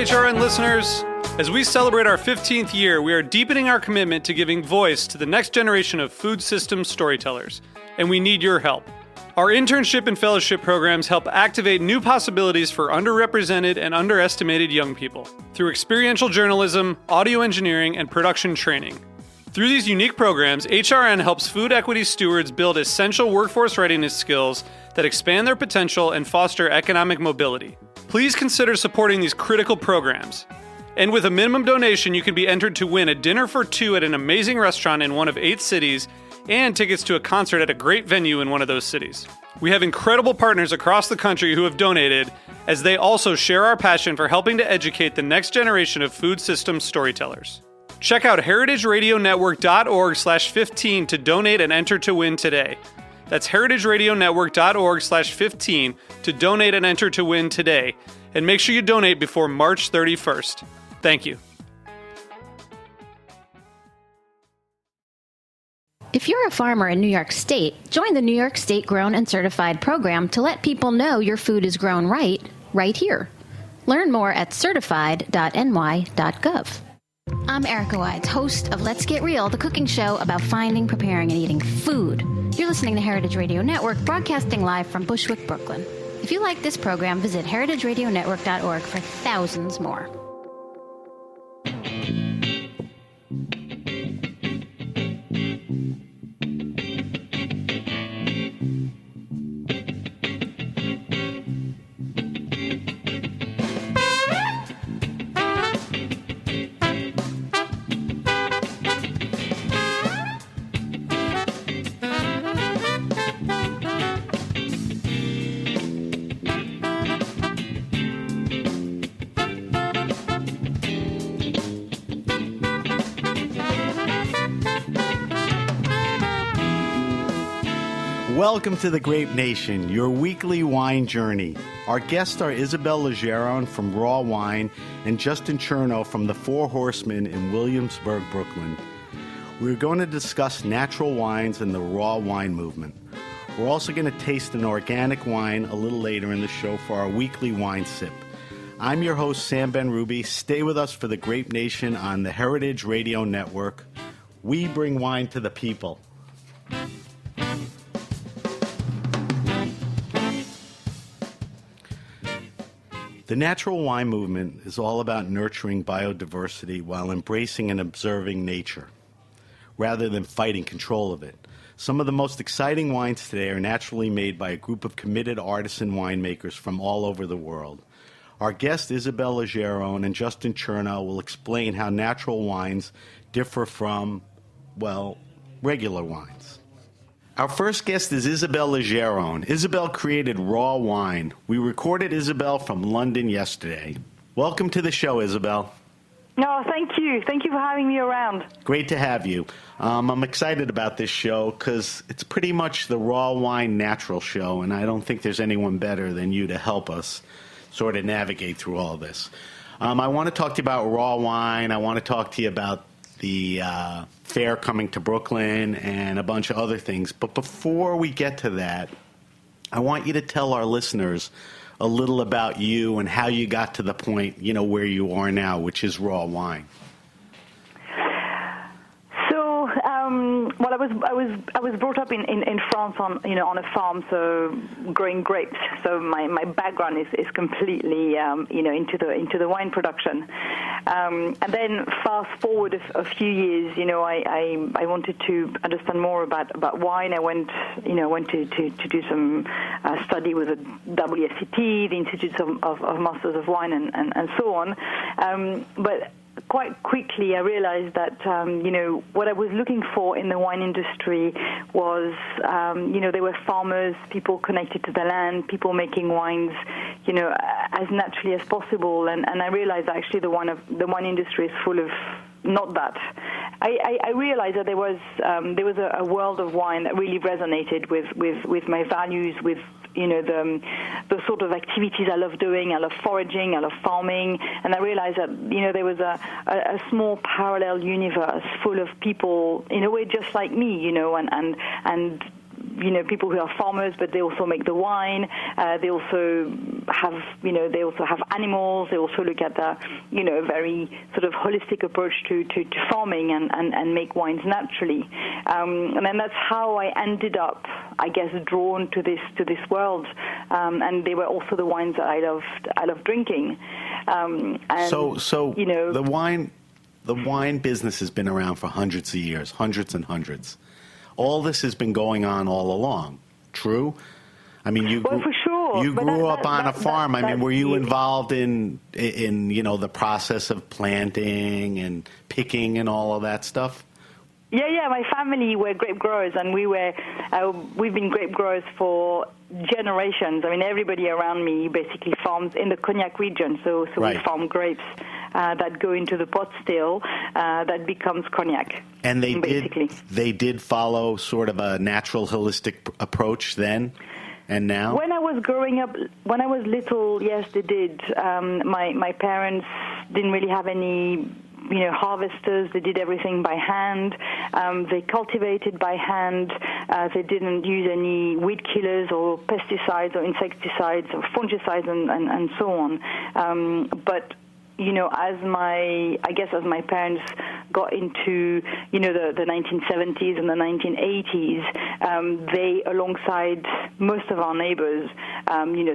HRN listeners. As we celebrate our 15th year, we are deepening our commitment to giving voice to the next generation of food systems storytellers, and we need your help. Our internship and fellowship programs help activate new possibilities for underrepresented and underestimated young people through experiential journalism, audio engineering, and production training. Through these unique programs, HRN helps food equity stewards build essential workforce readiness skills that expand their potential and foster economic mobility. Please consider supporting these critical programs. And with a minimum donation, you can be entered to win a dinner for two at an amazing restaurant in one of 8 cities and tickets to a concert at a great venue in one of those cities. We have incredible partners across the country who have donated, as they also share our passion for helping to educate the next generation of food systems storytellers. Check out heritageradionetwork.org/15 to donate and enter to win today. That's heritageradionetwork.org/15 to donate and enter to win today. And make sure you donate before March 31st. Thank you. If you're a farmer in New York State, join the New York State Grown and Certified program to let people know your food is grown right here. Learn more at certified.ny.gov. I'm Erica Wides, host of Let's Get Real, the cooking show about finding, preparing, and eating food. You're listening to Heritage Radio Network, broadcasting live from Bushwick, Brooklyn. If you like this program, visit heritageradionetwork.org for thousands more. Welcome to the Grape Nation, your weekly wine journey. Our guests are Isabelle Legeron from Raw Wine and Justin Chearno from the Four Horsemen in Williamsburg, Brooklyn. We're going to discuss natural wines and the raw wine movement. We're also going to taste an organic wine a little later in the show for our weekly wine sip. I'm your host, Sam Ben-Ruby. Stay with us for the Grape Nation on the Heritage Radio Network. We bring wine to the people. The natural wine movement is all about nurturing biodiversity while embracing and observing nature, rather than fighting control of it. Some of the most exciting wines today are naturally made by a group of committed artisan winemakers from all over the world. Our guests, Isabelle Legeron and Justin Chearno, will explain how natural wines differ from, well, regular wines. Our first guest is Isabelle Legeron. Isabelle created Raw Wine. We recorded Isabelle from London yesterday. Welcome to the show, Isabelle. No, thank you. Thank you for having me around. Great to have you. I'm excited about this show because it's pretty much the Raw Wine Natural show, and I don't think there's anyone better than you to help us sort of navigate through all this. I want to talk to you about raw wine. I want to talk to you about the fair coming to Brooklyn and a bunch of other things. But before we get to that, I want you to tell our listeners a little about you and how you got to the point, where you are now, which is raw wine. Well, I was brought up in France on a farm, so growing grapes. So my background is completely into the wine production. And then fast forward a few years, I wanted to understand more about wine. I went to do some study with the WSET, the Institute of Masters of Wine, and so on. But quite quickly, I realized that, what I was looking for in the wine industry was, there were farmers, people connected to the land, people making wines, as naturally as possible. And I realized actually the wine industry is full of not that. I realized that there was a world of wine that really resonated with my values, with the sort of activities I love doing. I love foraging, I love farming, and I realized that there was a small parallel universe full of people in a way just like me, and people who are farmers, but they also make the wine. They also have animals. They also look at a very sort of holistic approach to farming and make wines naturally. And then that's how I ended up, I guess, drawn to this world. And they were also the wines that I loved drinking. The wine business has been around for hundreds of years, hundreds and hundreds. All this has been going on all along. True? I mean, for sure. You grew up on a farm. I mean, were you involved in the process of planting and picking and all of that stuff? Yeah. My family were grape growers, and we've been grape growers for generations. I mean, everybody around me basically farms in the Cognac region, so right. We farm grapes that go into the pot still that becomes Cognac. And they did follow sort of a natural, holistic approach then and now? When I was growing up, when I was little, yes, they did. My parents didn't really have any harvesters. They did everything by hand. They cultivated by hand. They didn't use any weed killers or pesticides or insecticides or fungicides and so on. But as my parents got into the 1970s and the 1980s, they, alongside most of our neighbors,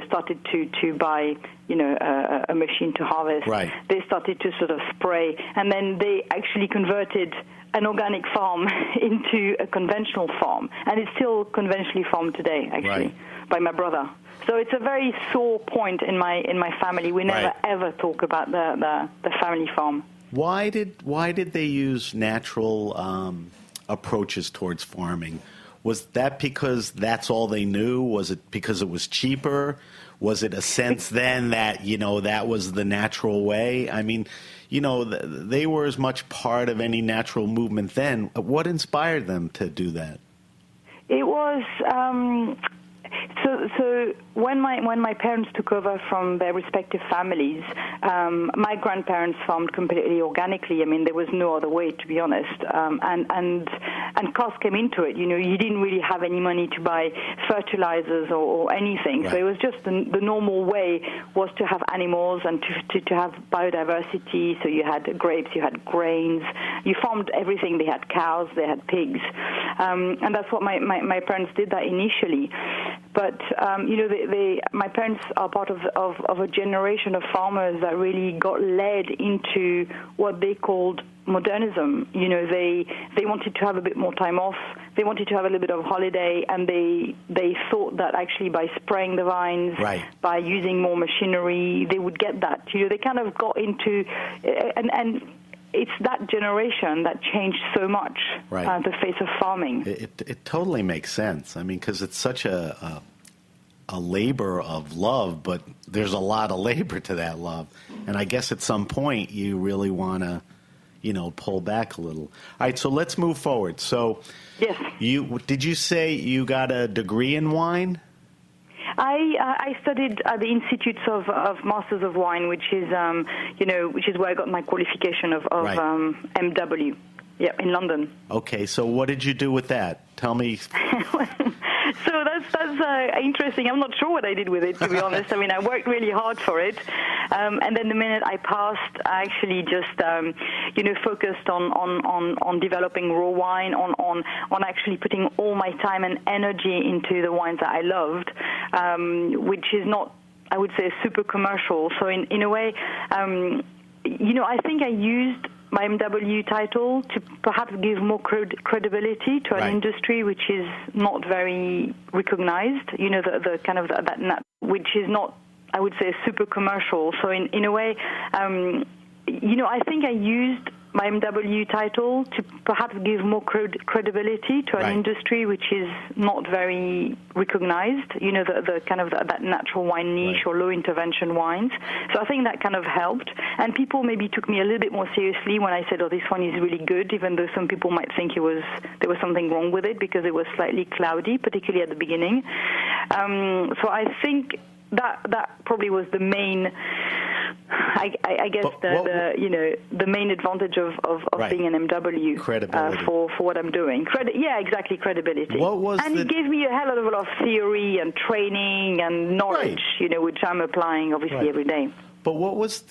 started to buy a machine to harvest. Right. They started to sort of spray, and then they actually converted an organic farm into a conventional farm, and it's still conventionally farmed today, actually, by my brother. So it's a very sore point in my family. We never ever talk about the family farm. Why did they use natural approaches towards farming? Was that because that's all they knew? Was it because it was cheaper? Was it a sense then that that was the natural way? I mean, they were as much part of any natural movement then. What inspired them to do that? It was so when my parents took over from their respective families, my grandparents farmed completely organically. I mean, there was no other way, to be honest. And cost came into it. You didn't really have any money to buy fertilizers or anything. Right. So it was just the normal way was to have animals and to have biodiversity. So you had grapes, you had grains, you farmed everything. They had cows, they had pigs, and that's what my parents did that initially. But my parents are part of a generation of farmers that really got led into what they called modernism. They wanted to have a bit more time off. They wanted to have a little bit of holiday, and they thought that actually by spraying the vines, by using more machinery, they would get that. They kind of got into and it's that generation that changed so much the face of farming. It totally makes sense. I mean, because it's such a labor of love, but there's a lot of labor to that love. And I guess at some point you really want to, pull back a little. All right, so let's move forward. So yes. Did you say you got a degree in wine? I studied at the Institutes of Masters of Wine, which is where I got my qualification of MW. Yeah, in London. Okay, so what did you do with that? Tell me. So that's interesting. I'm not sure what I did with it, to be honest. I mean, I worked really hard for it, and then the minute I passed, I actually just focused on developing raw wine, on actually putting all my time and energy into the wines that I loved, which is not, I would say, super commercial. So in a way, I think I used my MW title to perhaps give more credibility to an industry which is not very recognized, the kind of that which is not, I would say, super commercial. So in a way, I think I used my MW title to perhaps give more credibility to an industry which is not very recognized, the kind of that natural wine niche or low intervention wines. So I think that kind of helped. And people maybe took me a little bit more seriously when I said, oh, this one is really good, even though some people might think there was something wrong with it because it was slightly cloudy, particularly at the beginning. So I think that probably was the main I guess the main advantage of right. being an MW for what I'm doing. Credibility. It gave me a hell of a lot of theory and training and knowledge, right. Which I'm applying obviously right. every day. But what was,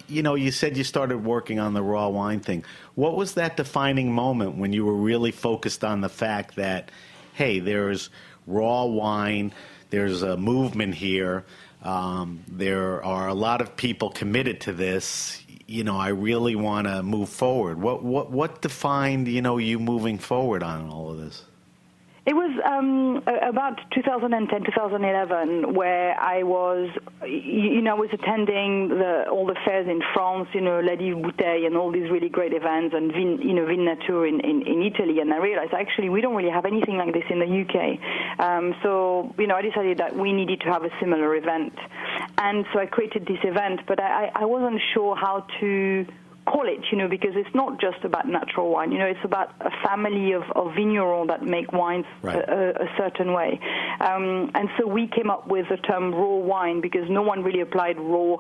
you said you started working on the raw wine thing. What was that defining moment when you were really focused on the fact that, hey, there's raw wine, there's a movement here, there are a lot of people committed to this, I really want to move forward. What defined, you moving forward on all of this? It was about 2010, 2011, where I was, was attending all the fairs in France, La Livre Bouteille and all these really great events, and Vin Nature in Italy, and I realized actually we don't really have anything like this in the UK. So I decided that we needed to have a similar event, and so I created this event, but I wasn't sure how to call it, because it's not just about natural wine. It's about a family of vignerons that make wines right. a certain way. And so we came up with the term raw wine because no one really applied raw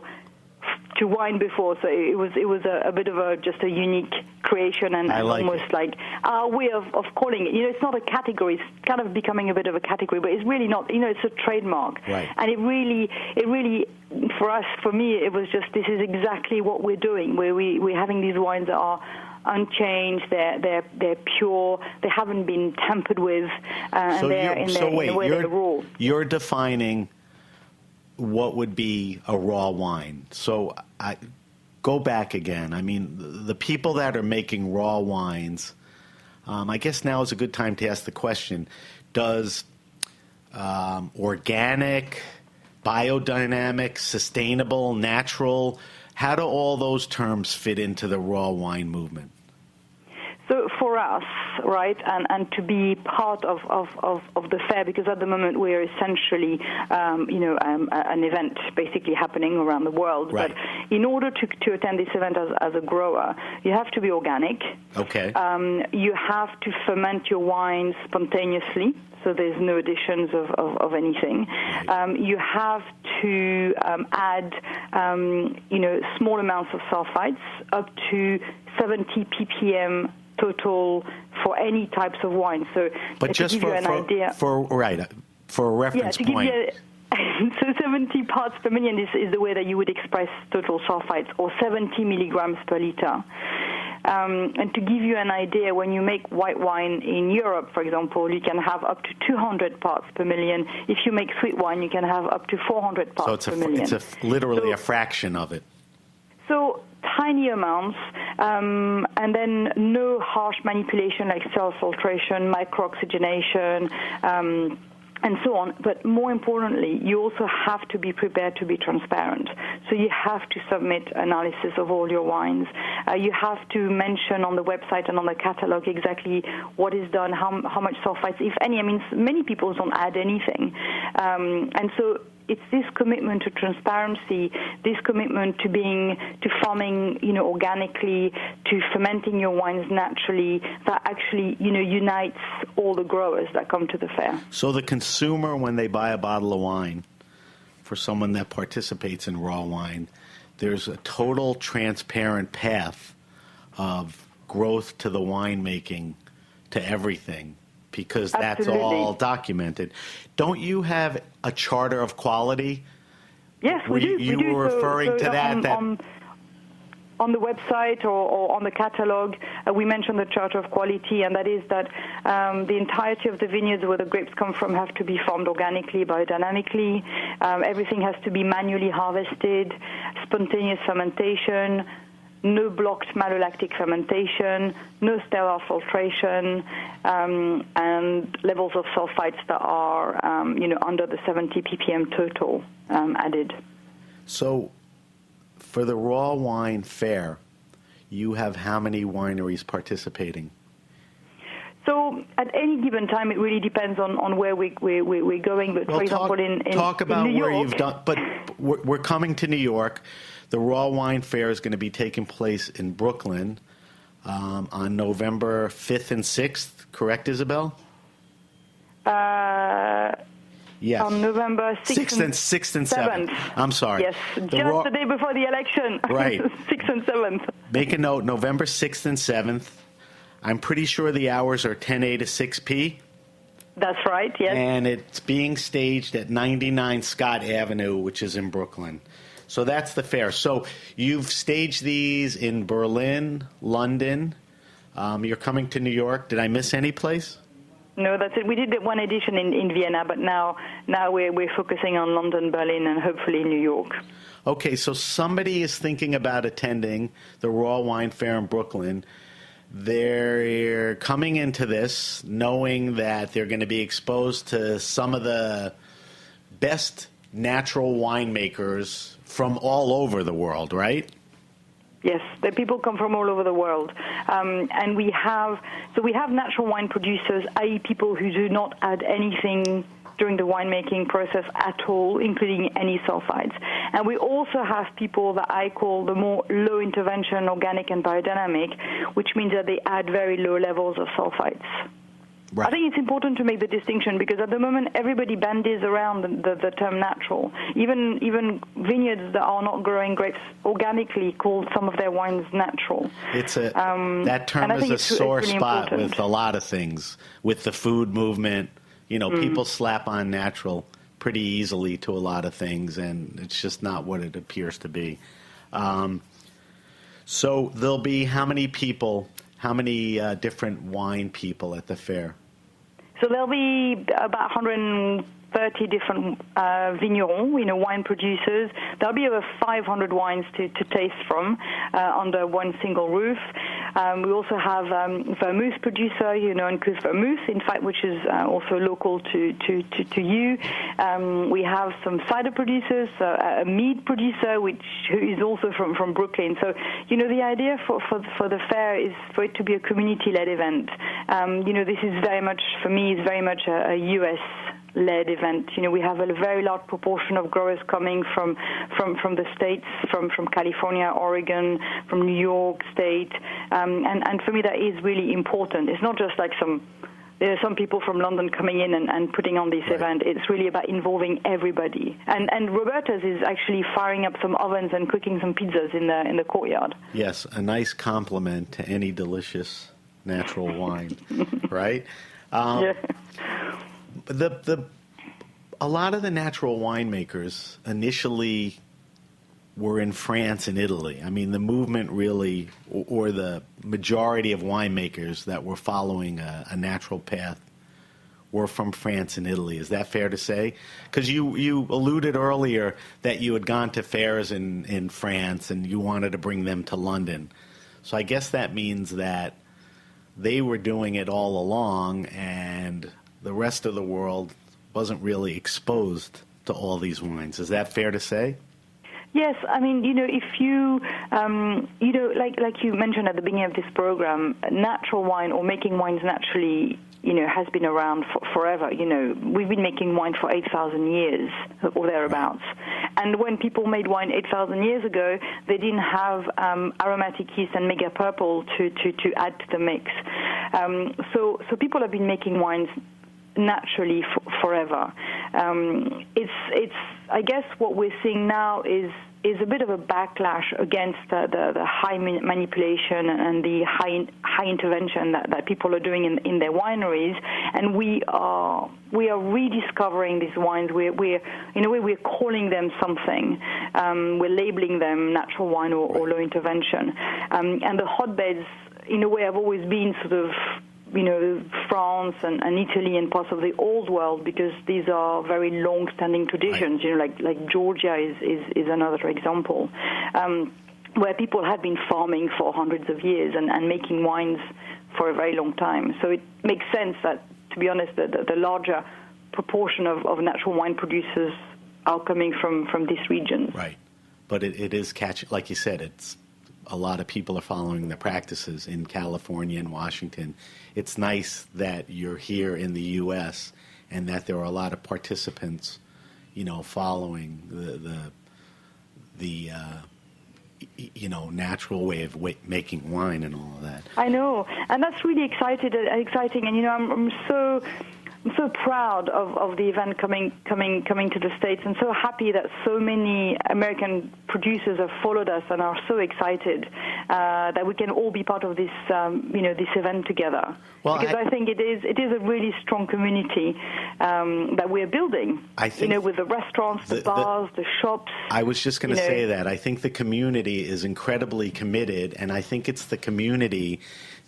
to wine before. So it was a bit of just a unique creation and almost like our way of calling it. It's not a category. It's kind of becoming a bit of a category, but it's really not. It's a trademark. Right. And it really, for me, it was just, this is exactly what we're doing, where we're having these wines that are unchanged, they're pure, they haven't been tampered with, and they're in the way they're raw. You're defining what would be a raw wine. So I go back again. I mean, the people that are making raw wines, I guess now is a good time to ask the question, does organic, biodynamic, sustainable, natural, how do all those terms fit into the raw wine movement? So for us, right, and to be part of the fair, because at the moment we're essentially, an event basically happening around the world. Right. But in order to attend this event as a grower, you have to be organic. Okay. You have to ferment your wines spontaneously, so there's no additions of anything. Right. You have to add, small amounts of sulfites, up to 70 ppm total for any types of wine. So, but just to give you an idea, for a reference point. So 70 parts per million is the way that you would express total sulfites, or 70 milligrams per liter. And to give you an idea, when you make white wine in Europe, for example, you can have up to 200 parts per million. If you make sweet wine, you can have up to 400 parts per million. So it's literally a fraction of it. So tiny amounts, and then no harsh manipulation like cell filtration, micro-oxygenation, and so on. But more importantly, you also have to be prepared to be transparent. So you have to submit analysis of all your wines. You have to mention on the website and on the catalog exactly what is done, how much sulfites, if any. I mean, many people don't add anything. And so it's this commitment to transparency, this commitment to farming, organically, to fermenting your wines naturally, that actually, unites all the growers that come to the fair. So the consumer, when they buy a bottle of wine, for someone that participates in raw wine, there's a total transparent path of growth to the winemaking, to everything, because that's all documented. Don't you have a charter of quality? Yes, we do. You were referring to that. On the website or on the catalog, we mention the Charter of Quality, and that is that the entirety of the vineyards where the grapes come from have to be farmed organically, biodynamically. Everything has to be manually harvested, spontaneous fermentation, no blocked malolactic fermentation, no sterile filtration, and levels of sulfites that are, under the 70 ppm total added. So, for the Raw Wine Fair, you have how many wineries participating? So at any given time, it really depends on where we're going. But for example, in talk about in New where York, you've done. But we're coming to New York. The Raw Wine Fair is going to be taking place in Brooklyn on November 5th and 6th. Correct, Isabelle? Yes. On November 6th and 7th. I'm sorry. Yes, just the day before the election. Right. 6th and 7th. Make a note, November 6th and 7th. I'm pretty sure the hours are 10A to 6P. That's right, yes. And it's being staged at 99 Scott Avenue, which is in Brooklyn. So that's the fair. So you've staged these in Berlin, London. You're coming to New York. Did I miss any place? No, that's it. We did one edition in Vienna, but now we're focusing on London, Berlin, and hopefully New York. Okay, so somebody is thinking about attending the Raw Wine Fair in Brooklyn. They're coming into this knowing that they're going to be exposed to some of the best natural winemakers from all over the world, right? Yes, the people come from all over the world, and we have natural wine producers, i.e., people who do not add anything during the winemaking process at all, including any sulfides. And we also have people that I call the more low intervention, organic and biodynamic, which means that they add very low levels of sulfides. Right. I think it's important to make the distinction because at the moment everybody bandies around the term natural. Even vineyards that are not growing grapes organically call some of their wines natural. It's that term is a sore spot with a lot of things. With the food movement, people slap on natural pretty easily to a lot of things, and it's just not what it appears to be. So there'll be how many people? How many different wine people at the fair? So there'll be about 130 different vignerons, wine producers. There'll be over 500 wines to taste from under one single roof. We also have vermouth producer, and Cus Vermouth, in fact, which is also local to you. We have some cider producers, a mead producer, who is also from Brooklyn. So, the idea for the fair is for it to be a community-led event. This is very much, for me, is very much a U.S.-led event. We have a very large proportion of growers coming from the states, from California, Oregon, from New York State, and for me that is really important. It's not just like there are some people from London coming in and putting on this event. It's really about involving everybody. And Roberta's is actually firing up some ovens and cooking some pizzas in the courtyard. Yes, a nice compliment to any delicious natural wine, right? Yeah. A lot of the natural winemakers initially were in France and Italy. I mean, the movement really, or the majority of winemakers that were following a natural path were from France and Italy. Is that fair to say? Because you alluded earlier that you had gone to fairs in France and you wanted to bring them to London. So I guess that means that they were doing it all along and the rest of the world wasn't really exposed to all these wines. Is that fair to say? Yes, I mean, if you, like you mentioned at the beginning of this program, natural wine or making wines naturally, has been around forever. We've been making wine for 8,000 years or thereabouts. And when people made wine 8,000 years ago, they didn't have aromatic yeast and mega purple to add to the mix. So people have been making wines naturally forever. It's I guess what we're seeing now is a bit of a backlash against the high manipulation and the high intervention that people are doing in their wineries, and we are rediscovering these wines. We're in a way we're calling them something. We're labeling them natural wine or low intervention, and the hotbeds in a way have always been sort of France and Italy and parts of the old world, because these are very long-standing traditions. Right. Like Georgia is another example, where people have been farming for hundreds of years and making wines for a very long time. So it makes sense that, to be honest, the larger proportion of natural wine producers are coming from these regions. Right, but it is catching, like you said, it's a lot of people are following the practices in California and Washington. It's nice that you're here in the U.S. and that there are a lot of participants, following the natural way of making wine and all of that. I know, and that's really exciting. And I'm so I'm so proud of the event coming to the States, and so happy that so many American producers have followed us and are so excited that we can all be part of this this event together. Well, because I think it is a really strong community that we are building. I think, with the restaurants, the bars, the shops. I was just going to say that. I think the community is incredibly committed, and I think it's the community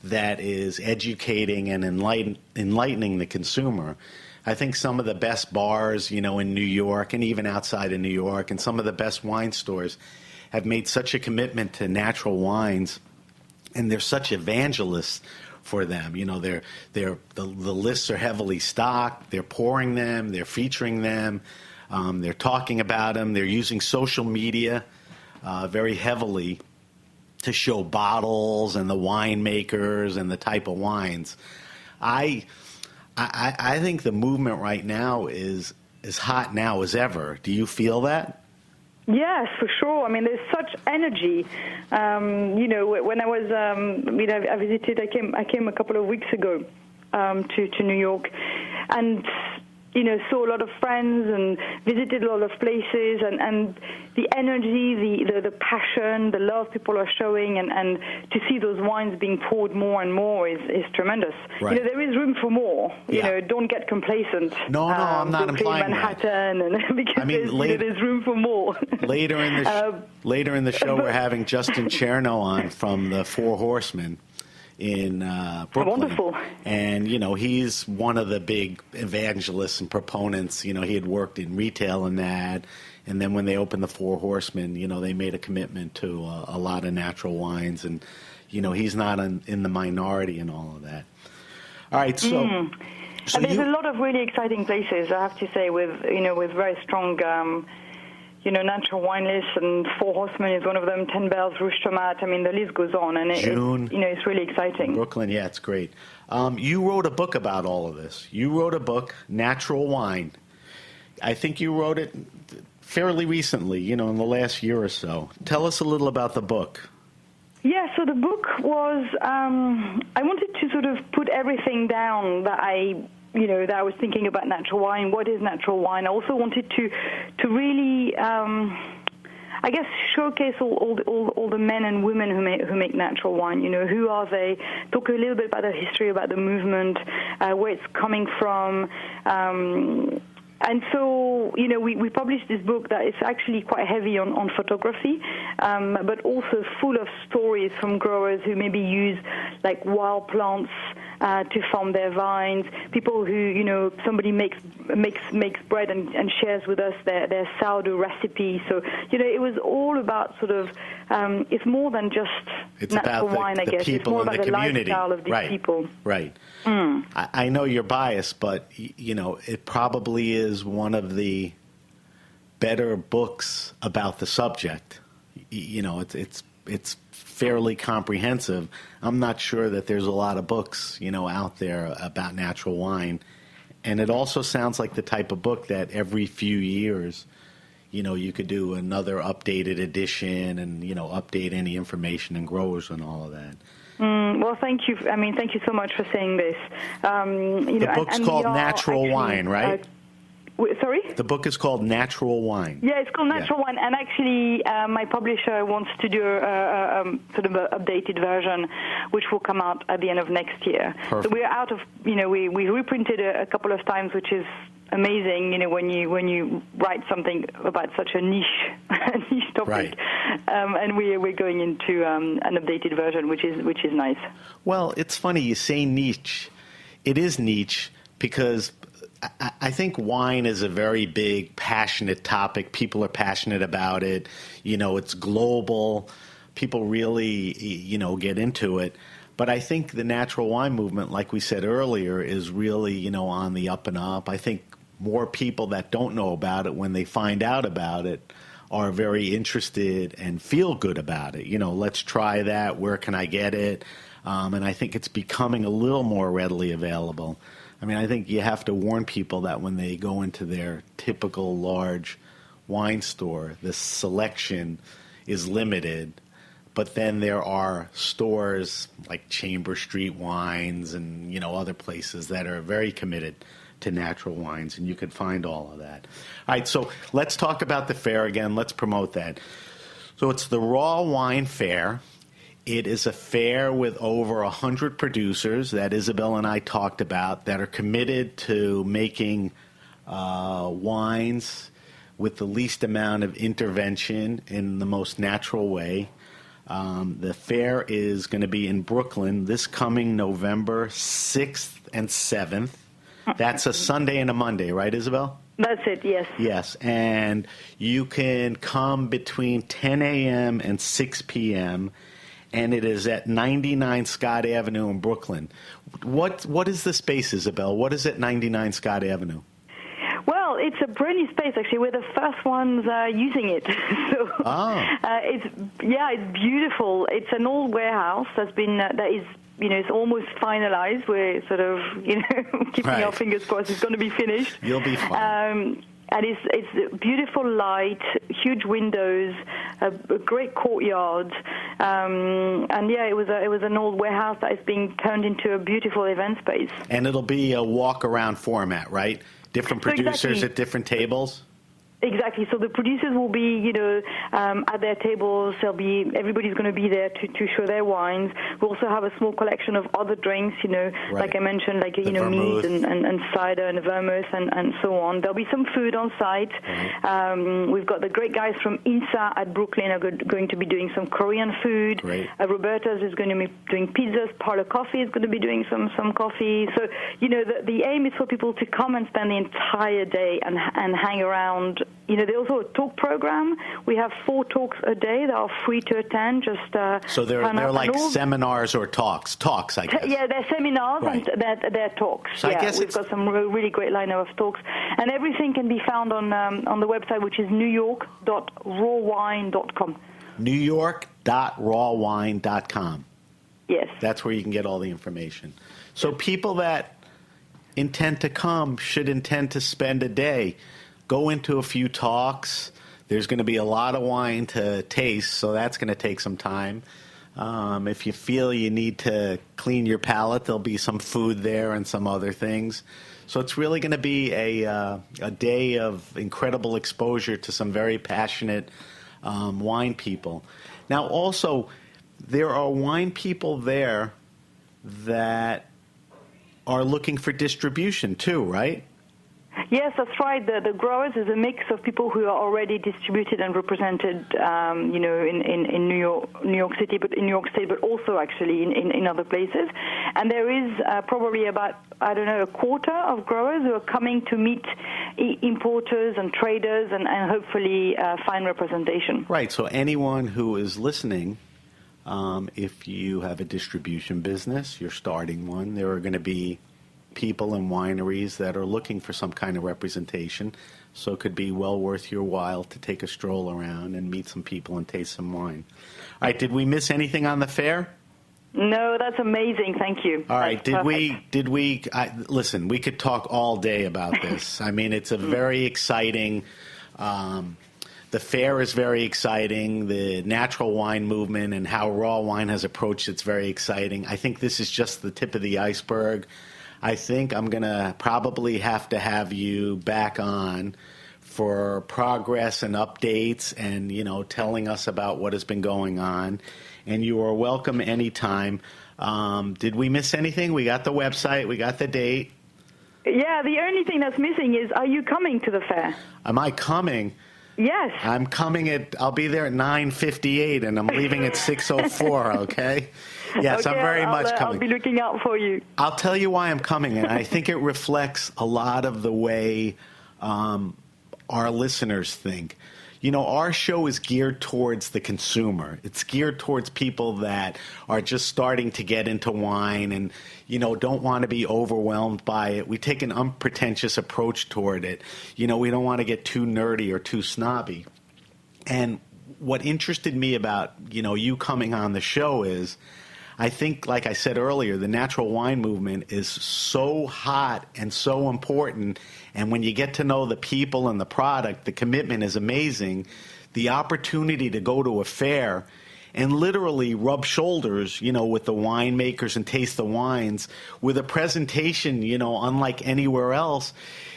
that is educating and enlightening the consumer. I think some of the best bars, in New York and even outside of New York, and some of the best wine stores have made such a commitment to natural wines, and they're such evangelists for them. The lists are heavily stocked. They're pouring them. They're featuring them. They're talking about them. They're using social media very heavily to show bottles and the winemakers and the type of wines. I think the movement right now is as hot now as ever. Do you feel that? Yes, for sure. I mean, there's such energy. When I was, I visited. I came a couple of weeks ago to New York, and saw a lot of friends and visited a lot of places, and the energy, the passion, the love people are showing, and to see those wines being poured more and more is tremendous. Right. There is room for more. Yeah. Don't get complacent. No, I'm not implying Manhattan, that. And because there's room for more. Later in the show, we're having Justin Chearno on from the Four Horsemen in Brooklyn. Wonderful. And, he's one of the big evangelists and proponents. He had worked in retail and that. And then when they opened the Four Horsemen, they made a commitment to a lot of natural wines. And, he's not in the minority in all of that. All right, so... So and there's a lot of really exciting places, I have to say, with very strong... natural wine lists, and Four Horsemen is one of them, 10 Bells, Rouge Tomate. I mean, the list goes on, and it's really exciting. Brooklyn, yeah, it's great. You wrote a book about all of this. You wrote a book, Natural Wine. I think you wrote it fairly recently, in the last year or so. Tell us a little about the book. Yeah, so the book was, I wanted to sort of put everything down that I was thinking about natural wine. What is natural wine? I also wanted to really, I guess, showcase all the men and women who make natural wine. Who are they? Talk a little bit about the history, about the movement, where it's coming from. And so, we published this book that is actually quite heavy on photography, but also full of stories from growers who maybe use like wild plants to farm their vines, people who, somebody makes bread and shares with us their sourdough recipe. So, it was all about sort of, it's more than just natural wine, I guess. It's more about the lifestyle of these people. Right. I know you're biased, but, it probably is one of the better books about the subject. It's fairly comprehensive. I'm not sure that there's a lot of books, out there about natural wine. And it also sounds like the type of book that every few years, you could do another updated edition and, update any information and growers and all of that. Well, thank you. I mean, thank you so much for saying this. The book's called Natural Wine, right? Sorry? The book is called Natural Wine. Yeah, it's called Natural Wine, and actually my publisher wants to do a sort of an updated version, which will come out at the end of next year. Perfect. So we're out of, we reprinted a couple of times, which is amazing, when you write something about such a niche topic. Right. And we're going into an updated version, which is nice. Well, it's funny you say niche. It is niche because I think wine is a very big, passionate topic. People are passionate about it. It's global. People really, get into it. But I think the natural wine movement, like we said earlier, is really, on the up and up. I think more people that don't know about it, when they find out about it, are very interested and feel good about it. Let's try that. Where can I get it? And I think it's becoming a little more readily available. I mean, I think you have to warn people that when they go into their typical large wine store, the selection is limited. But then there are stores like Chamber Street Wines and, other places that are very committed to natural wines, and you can find all of that. All right, so let's talk about the fair again. Let's promote that. So it's the Raw Wine Fair. It is a fair with over 100 producers that Isabelle and I talked about that are committed to making wines with the least amount of intervention in the most natural way. The fair is going to be in Brooklyn this coming November 6th and 7th. That's a Sunday and a Monday, right, Isabelle? That's it, yes. Yes, and you can come between 10 a.m. and 6 p.m., and it is at 99 Scott Avenue in Brooklyn. What is the space, Isabelle? What is at 99 Scott Avenue? Well, it's a brand new space, actually. We're the first ones using it. It's beautiful. It's an old warehouse that is, it's almost finalized. We're sort of, keeping our fingers crossed it's going to be finished. You'll be fine. And it's beautiful light, huge windows, a great courtyard, it was an old warehouse that is being turned into a beautiful event space. And it'll be a walk-around format, right? Different producers at different tables? Exactly. So the producers will be, at their tables. Everybody's going to be there to show their wines. We also have a small collection of other drinks, like I mentioned, like mead and cider and vermouth and so on. There'll be some food on site. Right. We've got the great guys from INSA at Brooklyn are going to be doing some Korean food. Right. Roberta's is going to be doing pizzas. Parlor Coffee is going to be doing some coffee. So, the aim is for people to come and spend the entire day and hang around. There's also a talk program. We have 4 talks a day that are free to attend. So they're like seminars or talks, I guess. Yeah, they're seminars and they're talks. So we've got some really great lineup of talks. And everything can be found on the website, which is newyork.rawwine.com. newyork.rawwine.com. Yes. That's where you can get all the information. So people that intend to come should intend to spend a day. Go into a few talks. There's going to be a lot of wine to taste, so that's going to take some time. If you feel you need to clean your palate, there'll be some food there and some other things. So it's really going to be a day of incredible exposure to some very passionate wine people. Now, also, there are wine people there that are looking for distribution too, right? Yes, that's right. The growers is a mix of people who are already distributed and represented, in New York City, but in New York State, but also actually in other places. And there is probably about, a quarter of growers who are coming to meet importers and traders and hopefully find representation. Right. So anyone who is listening, if you have a distribution business, you're starting one, there are going to be people and wineries that are looking for some kind of representation, so it could be well worth your while to take a stroll around and meet some people and taste some wine. All right, did we miss anything on the fair? No, that's amazing. Thank you. All right, listen, we could talk all day about this. I mean, it's a very exciting, the fair is very exciting. The natural wine movement and how raw wine has approached it's very exciting. I think this is just the tip of the iceberg. I think I'm going to probably have to have you back on for progress and updates and, telling us about what has been going on. And you are welcome anytime. Did we miss anything? We got the website. We got the date. Yeah, the only thing that's missing is, are you coming to the fair? Am I coming? Yes. I'm coming I'll be there at 9:58 and I'm leaving at 6:04, okay? Yes, okay, I'm very much coming. I'll be looking out for you. I'll tell you why I'm coming, and I think it reflects a lot of the way our listeners think. Our show is geared towards the consumer. It's geared towards people that are just starting to get into wine and, don't want to be overwhelmed by it. We take an unpretentious approach toward it. We don't want to get too nerdy or too snobby. And what interested me about, you coming on the show is I think, like I said earlier, the natural wine movement is so hot and so important. And when you get to know the people and the product, the commitment is amazing. The opportunity to go to a fair and literally rub shoulders, with the winemakers and taste the wines with a presentation, unlike anywhere else.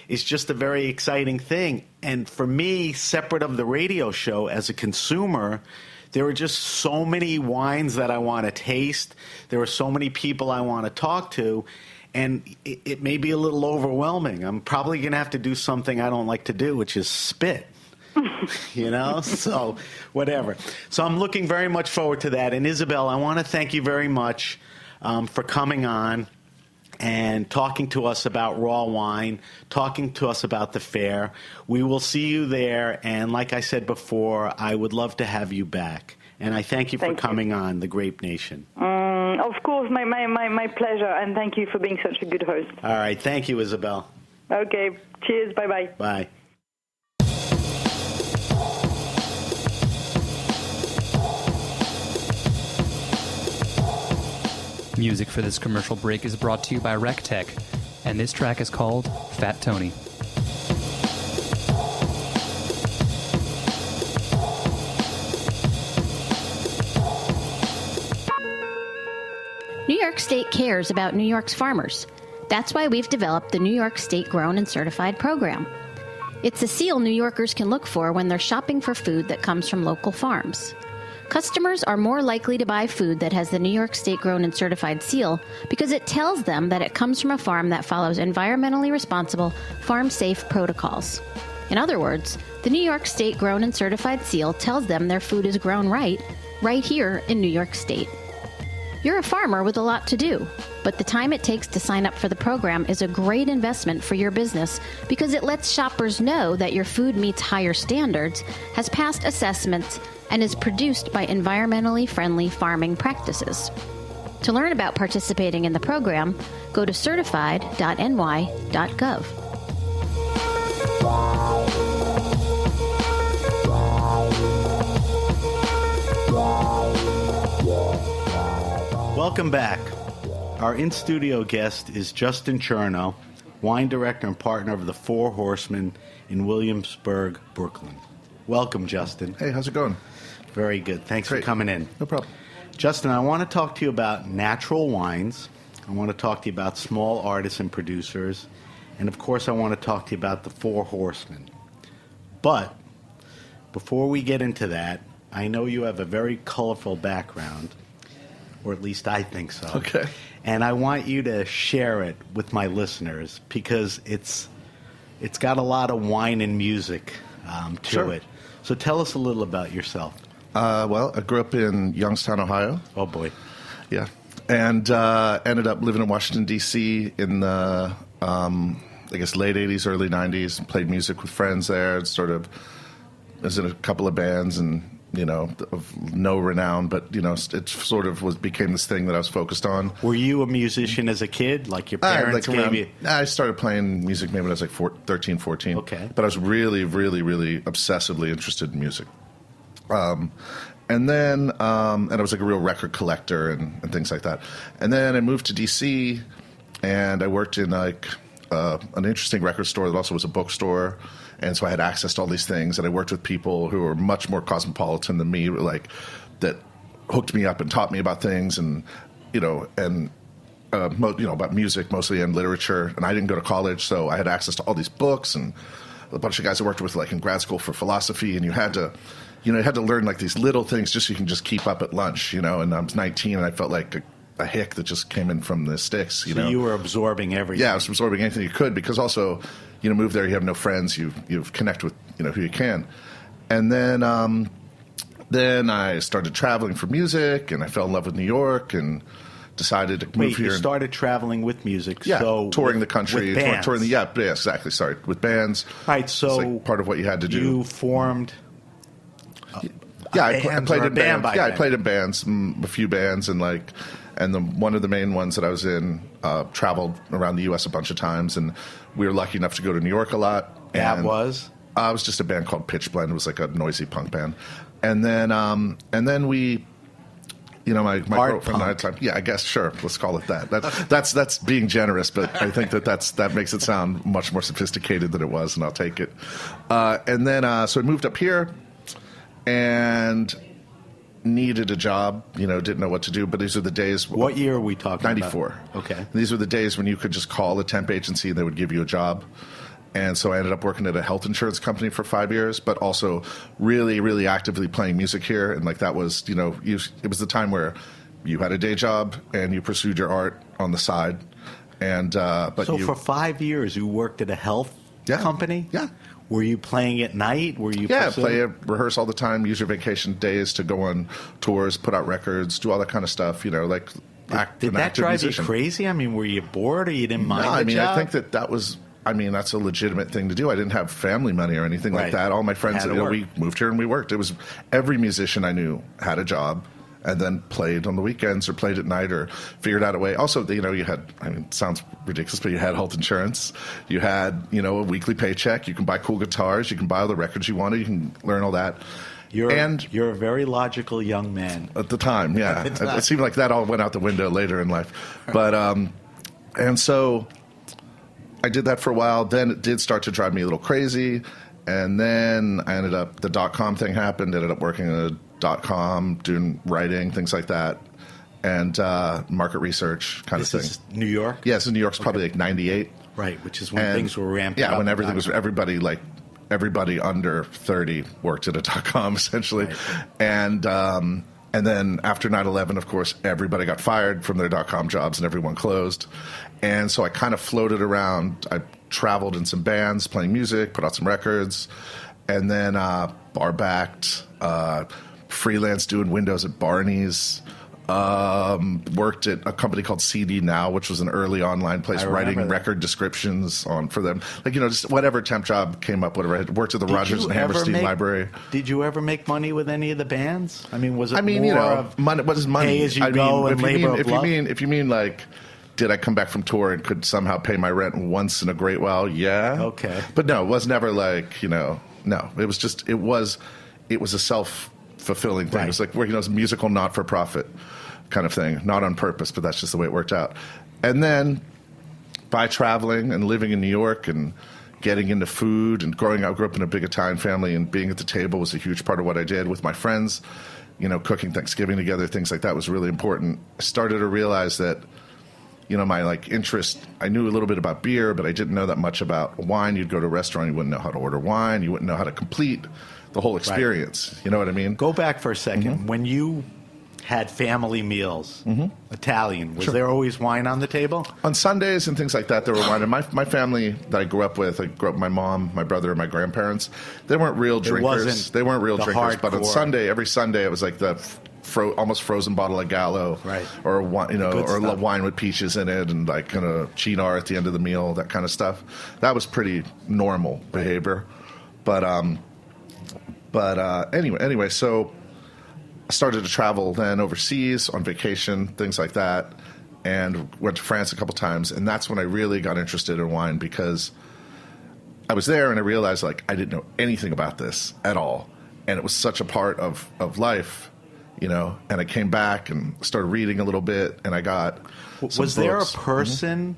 Is just a very exciting thing. And for me, separate of the radio show, as a consumer, there are just so many wines that I want to taste. There are so many people I want to talk to. And it may be a little overwhelming. I'm probably going to have to do something I don't like to do, which is spit. So whatever. So I'm looking very much forward to that. And Isabelle, I want to thank you very much for coming on and talking to us about raw wine, talking to us about the fair. We will see you there, and like I said before, I would love to have you back. And I thank you for coming on the Grape Nation. Of course, my pleasure, and thank you for being such a good host. All right, thank you, Isabelle. Okay, cheers, bye-bye. Bye. Music for this commercial break is brought to you by RecTech, and this track is called Fat Tony. New York State cares about New York's farmers. That's why we've developed the New York State Grown and Certified program. It's a seal New Yorkers can look for when they're shopping for food that comes from local farms. Customers are more likely to buy food that has the New York State Grown and Certified seal because it tells them that it comes from a farm that follows environmentally responsible, farm-safe protocols. In other words, the New York State Grown and Certified seal tells them their food is grown right here in New York State. You're a farmer with a lot to do, but the time it takes to sign up for the program is a great investment for your business because it lets shoppers know that your food meets higher standards, has passed assessments, and is produced by environmentally friendly farming practices. To learn about participating in the program, go to certified.ny.gov. Welcome back. Our in-studio guest is Justin Chearno, wine director and partner of the Four Horsemen in Williamsburg, Brooklyn. Welcome, Justin. Hey, how's it going? Very good. Thanks for coming in. No problem. Justin, I want to talk to you about natural wines. I want to talk to you about small artists and producers. And, of course, I want to talk to you about the Four Horsemen. But before we get into that, I know you have a very colorful background, or at least I think so. Okay. And I want you to share it with my listeners because it's got a lot of wine and music to it. So tell us a little about yourself. Well, I grew up in Youngstown, Ohio. Oh, boy. Yeah. And ended up living in Washington, D.C. in the, late 80s, early 90s. Played music with friends there. Sort of was in a couple of bands and, of no renown. But, it sort of became this thing that I was focused on. Were you a musician as a kid? Like your parents gave you? I started playing music maybe when I was 13, 14. Okay. But I was really, really, really obsessively interested in music. And then I was like a real record collector and things like that. And then I moved to D.C. and I worked in an interesting record store that also was a bookstore. And so I had access to all these things. And I worked with people who were much more cosmopolitan than me, that hooked me up and taught me about things and about music mostly and literature. And I didn't go to college, so I had access to all these books and a bunch of guys I worked with in grad school for philosophy. And you had to learn these little things just so you can just keep up at lunch, And I was 19 and I felt like a hick that just came in from the sticks, So you were absorbing everything. Yeah, I was absorbing anything you could because also, move there, you have no friends, you connect with, who you can. And then I started traveling for music and I fell in love with New York and decided to move here. You started traveling with music. Yeah, so touring the country. With bands. Exactly, sorry, with bands. Right, so it's part of what you had to do. You formed... I played in bands. Yeah, I played in bands, a few bands, and one of the main ones that I was in traveled around the U.S. a bunch of times, and we were lucky enough to go to New York a lot. That was? It was just a band called Pitch Blend. It was like a noisy punk band, and then we. My girlfriend and I had time. Yeah, I guess, sure. Let's call it that. That's being generous, but I think that makes it sound much more sophisticated than it was, and I'll take it. And then so I moved up here, and needed a job, didn't know what to do. But these are the days. What year are we talking 94. about? 94. Okay. These were the days when you could just call a temp agency and they would give you a job. And so I ended up working at a health insurance company for 5 years, but also really, really actively playing music here. And like that was, it was the time where you had a day job and you pursued your art on the side. And so for 5 years you worked at a health company? Yeah. Were you playing at night? Were you rehearse all the time, use your vacation days to go on tours, put out records, do all that kind of stuff, like Did that drive you crazy? I mean, were you bored or you didn't mind the job? I think that was... that's a legitimate thing to do. I didn't have family money or anything like that. All my friends, we moved here and we worked. It was every musician I knew had a job and then played on the weekends or played at night or figured out a way. Also, you had, it sounds ridiculous, but you had health insurance. You had, a weekly paycheck. You can buy cool guitars. You can buy all the records you wanted. You can learn all that. You're a very logical young man. At the time, yeah. It seemed like that all went out the window later in life. But, and so... I did that for a while. Then it did start to drive me a little crazy. And then I ended up, the .com thing happened. Ended up working at a .com, doing writing, things like that. And market research kind of thing. This is New York? Yes, in New York's probably like 98. Right, which is when things were ramping up. Yeah, when everything was, everybody under 30 worked at a .com essentially. Right. And then after 9/11, of course, everybody got fired from their .com jobs and everyone closed. And so I kind of floated around. I traveled in some bands, playing music, put out some records, and then bar-backed, freelance doing windows at Barney's. Worked at a company called CD Now, which was an early online place, writing record descriptions for them. Just whatever temp job came up, whatever. I worked at the Rodgers and Hammerstein Library. Did you ever make money with any of the bands? I mean, was it money, what is money? Pay as you go and labor of love? If you mean like, did I come back from tour and could somehow pay my rent once in a great while? Yeah. Okay. But no, it was never like, no. It was just, it was a self-fulfilling thing. Right. It was like, it's musical not-for-profit kind of thing. Not on purpose, but that's just the way it worked out. And then by traveling and living in New York and getting into food and growing up, I grew up in a big Italian family, and being at the table was a huge part of what I did with my friends. Cooking Thanksgiving together, things like that was really important. I started to realize that my interest, I knew a little bit about beer, but I didn't know that much about wine. You'd go to a restaurant, you wouldn't know how to order wine. You wouldn't know how to complete the whole experience. Right. You know what I mean? Go back for a second. Mm-hmm. When you had family meals, Italian, was there always wine on the table? On Sundays and things like that, there were wine. And my family that I grew up with, I grew up with my mom, my brother, and my grandparents. They weren't real drinkers. They weren't real drinkers. But on Sunday, every Sunday, it was like the almost frozen bottle of Gallo, right? Or wine with peaches in it, and like kind of Chinar at the end of the meal, that kind of stuff. That was pretty normal behavior. But anyway, so I started to travel then overseas on vacation, things like that, and went to France a couple times, and that's when I really got interested in wine, because I was there and I realized like I didn't know anything about this at all, and it was such a part of life. And I came back and started reading a little bit, and I got Was there a person,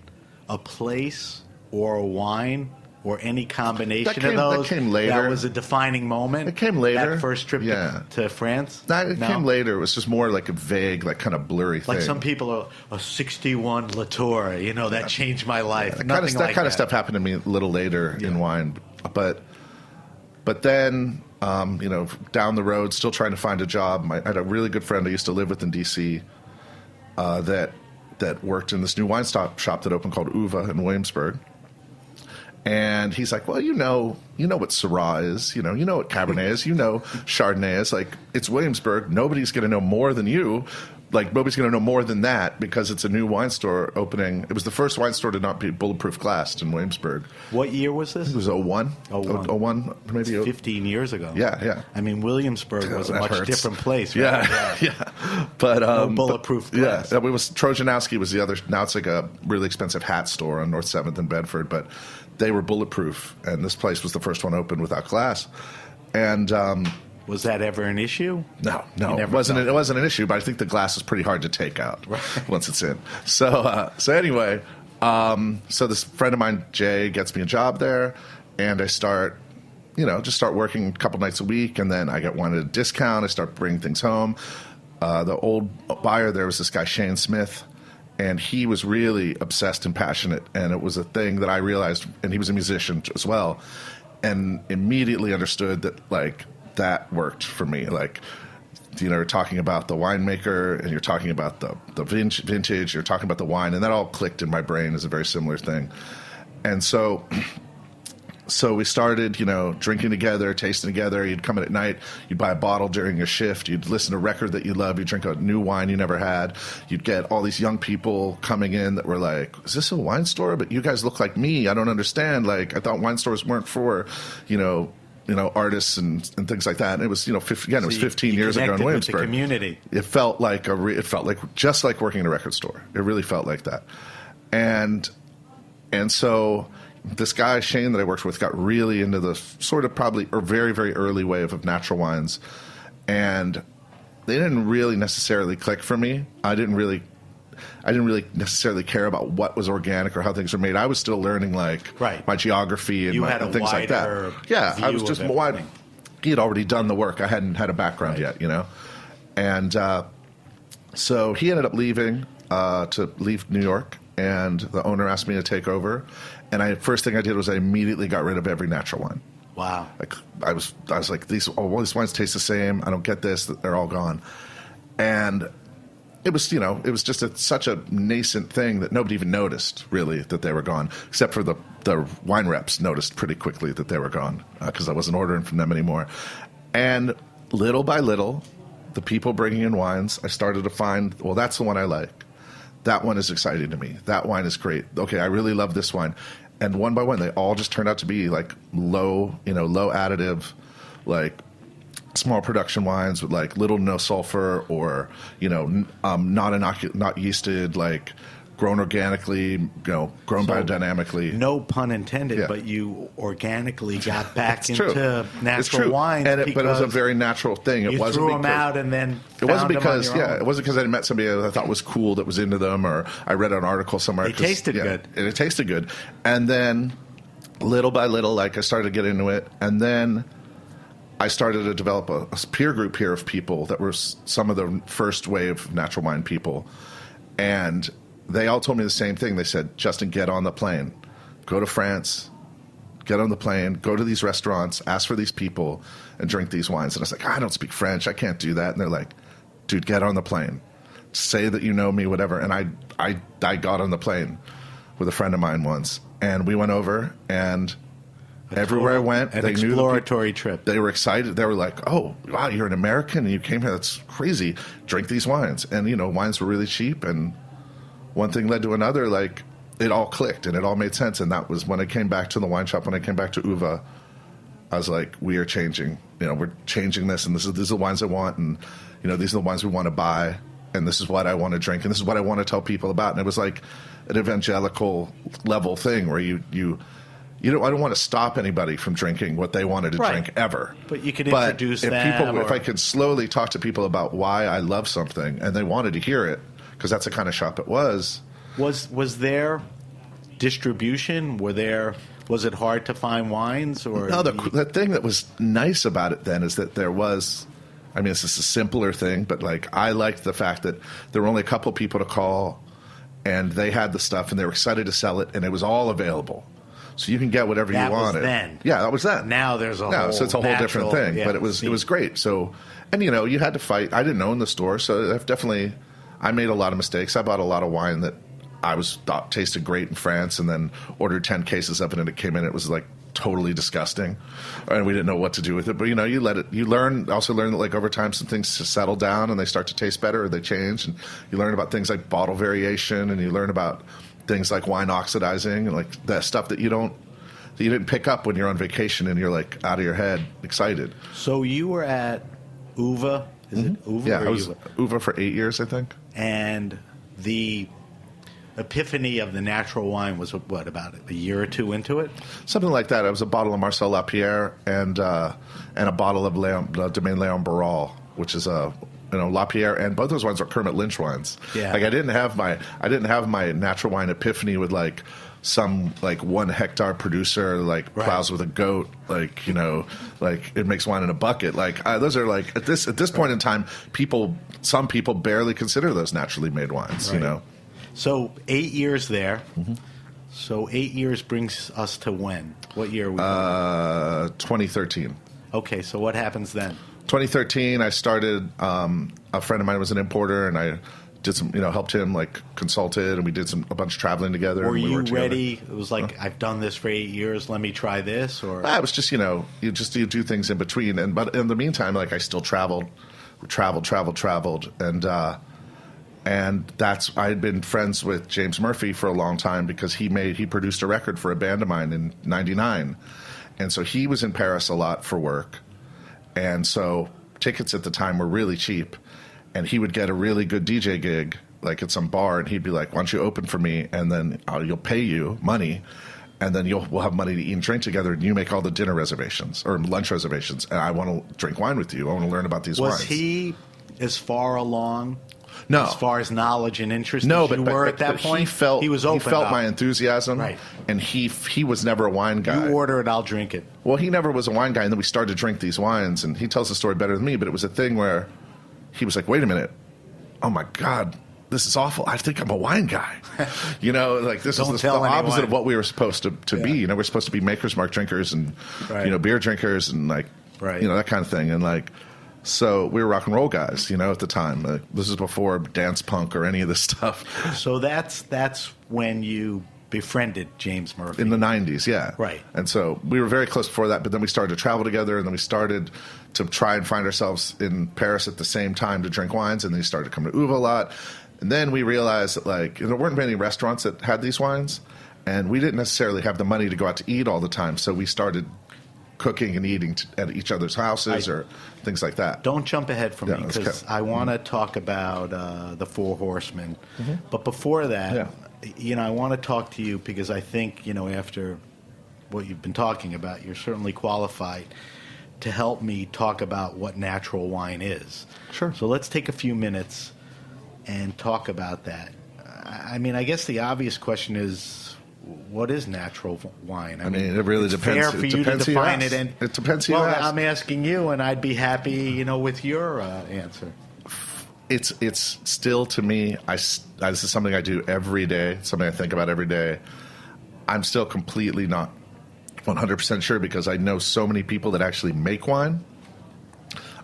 a place, or a wine, or any combination of those? That came later. That was a defining moment? It came later. That first trip to France? It came later. It was just more like a vague, like kind of blurry thing. Like some people are a 61 Latour, that changed my life. That kind of stuff happened to me a little later in wine. But then... down the road, still trying to find a job. I had a really good friend I used to live with in D.C. That worked in this new wine shop that opened called Uva in Williamsburg. And he's like, well, you know what Syrah is, you know what Cabernet is, Chardonnay is. Like, it's Williamsburg. Nobody's going to know more than you. Like, nobody's going to know more than that, because it's a new wine store opening. It was the first wine store to not be bulletproof glassed in Williamsburg. What year was this? It was 01. 01, maybe. 15 years ago. Yeah. I mean, Williamsburg was a much different place, right? Yeah. But no bulletproof glass. Yeah, it was Trojanowski was the other. Now it's like a really expensive hat store on North 7th in Bedford, but they were bulletproof, and this place was the first one open without glass. And was that ever an issue? No, it wasn't. It wasn't an issue, but I think the glass is pretty hard to take out once it's in. So anyway, so this friend of mine, Jay, gets me a job there, and I start just start working a couple nights a week, and then I get one at a discount. I start bringing things home. The old buyer there was this guy, Shane Smith, and he was really obsessed and passionate, and it was a thing that I realized, and he was a musician as well, and immediately understood that, like, that worked for me. Like, you're talking about the winemaker, and you're talking about the vintage, you're talking about the wine, and that all clicked in my brain as a very similar thing. And so we started, drinking together, tasting together. You'd come in at night, you'd buy a bottle during your shift, you'd listen to a record that you love, you'd drink a new wine you never had. You'd get all these young people coming in that were like, is this a wine store? But you guys look like me. I don't understand. Like, I thought wine stores weren't for, artists and things like that. And it was, it was 15 years ago in Williamsburg. With the community. It felt like just like working in a record store. It really felt like that. And so this guy, Shane, that I worked with, got really into the sort of probably or very, very early wave of natural wines. And they didn't really necessarily click for me. I didn't really necessarily care about what was organic or how things were made. I was still learning, my geography and things like that. Yeah, I was just wide. He had already done the work. I hadn't had a background yet, And so he ended up leaving to leave New York, and the owner asked me to take over. And first thing I did was I immediately got rid of every natural wine. Wow. I was like, all these wines taste the same. I don't get this. They're all gone. And it was, it was just such a nascent thing that nobody even noticed, really, that they were gone, except for the wine reps noticed pretty quickly that they were gone because I wasn't ordering from them anymore. And little by little, the people bringing in wines, I started to find, well, that's the one I like. That one is exciting to me. That wine is great. Okay, I really love this wine. And one by one, they all just turned out to be like low additive, like small production wines with like little no sulfur or, not yeasted, like grown organically, grown biodynamically. No pun intended, but you organically got back into natural wines. But it was a very natural thing. It wasn't threw them out and then it wasn't because it wasn't because I met somebody that I thought was cool that was into them, or I read an article somewhere. It tasted good. And it tasted good. And then little by little, I started to get into it, and then I started to develop a peer group here of people that were some of the first wave natural wine people, and they all told me the same thing. They said, Justin, get on the plane. Go to France. Get on the plane. Go to these restaurants. Ask for these people and drink these wines. And I was like, I don't speak French. I can't do that. And they're like, dude, get on the plane. Say that you know me, whatever. And I got on the plane with a friend of mine once. And we went over, and everywhere I went, they knew exploratory trip. They were excited. They were like, oh, wow, you're an American and you came here. That's crazy. Drink these wines. And, wines were really cheap, and one thing led to another, it all clicked and it all made sense. And that was when I came back to the wine shop, when I came back to Uva, I was like, we are changing. We're changing this, and these are the wines I want, and, these are the wines we want to buy, and this is what I want to drink, and this is what I want to tell people about. And it was like an evangelical level thing where I don't want to stop anybody from drinking what they wanted to drink ever. But you could introduce them. If I could slowly talk to people about why I love something and they wanted to hear it, because that's the kind of shop it was. Was there distribution? Was it hard to find wines? Or no, the thing that was nice about it then is that there was, this is a simpler thing, but I liked the fact that there were only a couple of people to call, and they had the stuff, and they were excited to sell it, and it was all available. So you can get whatever you wanted. Then. Yeah, that was then. Now there's so it's a whole different thing. But it was great. So, and you had to fight. I didn't own the store, so I made a lot of mistakes. I bought a lot of wine that I thought tasted great in France, and then ordered 10 cases of it, and it came in. It was totally disgusting, and we didn't know what to do with it. But you let it. You also learn that over time some things settle down and they start to taste better, or they change, and you learn about things like bottle variation, and you learn about things like wine oxidizing, and that stuff that you didn't pick up when you're on vacation and you're out of your head, excited. So you were at Uva. Is it Uva? Yeah, I was Uva for 8 years, I think. And the epiphany of the natural wine was about a year or two into it? Something like that. It was a bottle of Marcel Lapierre and a bottle of Domaine Léon Barral, which is Lapierre, and both those wines are Kermit Lynch wines. Yeah. I didn't have my natural wine epiphany with some like 1 hectare producer like plows with a goat, like, you know, like it makes wine in a bucket. Like those are like at this point in time, some people barely consider those naturally made wines. You know. So 8 years there. So 8 years brings us to when? What year are we? 2013. Okay, so what happens then? 2013, I started. A friend of mine was an importer, and I did some, you know, helped him, like consulted, and we did a bunch of traveling together. Were you worked ready? It was like, I've done this for 8 years. Let me try this, or it was just, you know, you do things in between, but in the meantime, like I still traveled, and that's I had been friends with James Murphy for a long time because he produced a record for a band of mine in '99, and so he was in Paris a lot for work, and so tickets at the time were really cheap. And he would get a really good DJ gig, like at some bar, and he'd be like, "Why don't you open for me? And then you'll pay you money, and then we'll have money to eat and drink together, and you make all the dinner reservations or lunch reservations, and I want to drink wine with you. I want to learn about these wines." Was he as far along? No, as far as knowledge and interest. No, as you were at that point. He was open. He felt up. my enthusiasm, right? And he was never a wine guy. You order it, I'll drink it. Well, he never was a wine guy, and then we started to drink these wines, and he tells the story better than me. But it was a thing where he was like, "Wait a minute. Oh my God, this is awful. I think I'm a wine guy." You know, like this is the opposite of what we were supposed to be. You know, we're supposed to be makers mark drinkers and, you know, beer drinkers and like, you know, that kind of thing. And like, so we were rock and roll guys, you know, at the time. Like, this is before dance punk or any of this stuff. So that's when you befriended James Murphy. In the 90s, yeah. Right. And so we were very close before that, but then we started to travel together, and then we started to try and find ourselves in Paris at the same time to drink wines, and then we started to come to Uva a lot. And then we realized that, like, there weren't many restaurants that had these wines, and we didn't necessarily have the money to go out to eat all the time, so we started cooking and eating at each other's houses or things like that. Don't jump ahead from me, because I want to talk about the Four Horsemen. But before that, you know, I want to talk to you because I think, you know, after what you've been talking about, you're certainly qualified to help me talk about what natural wine is. Sure. So let's take a few minutes and talk about that. I mean, I guess the obvious question is, what is natural wine? I mean, it really depends. Fair for you to define it. And it depends who you ask. I'm asking you, and I'd be happy, you know, with your answer. It's still, to me, this is something I do every day, something I think about every day. I'm still completely not 100% sure because I know so many people that actually make wine.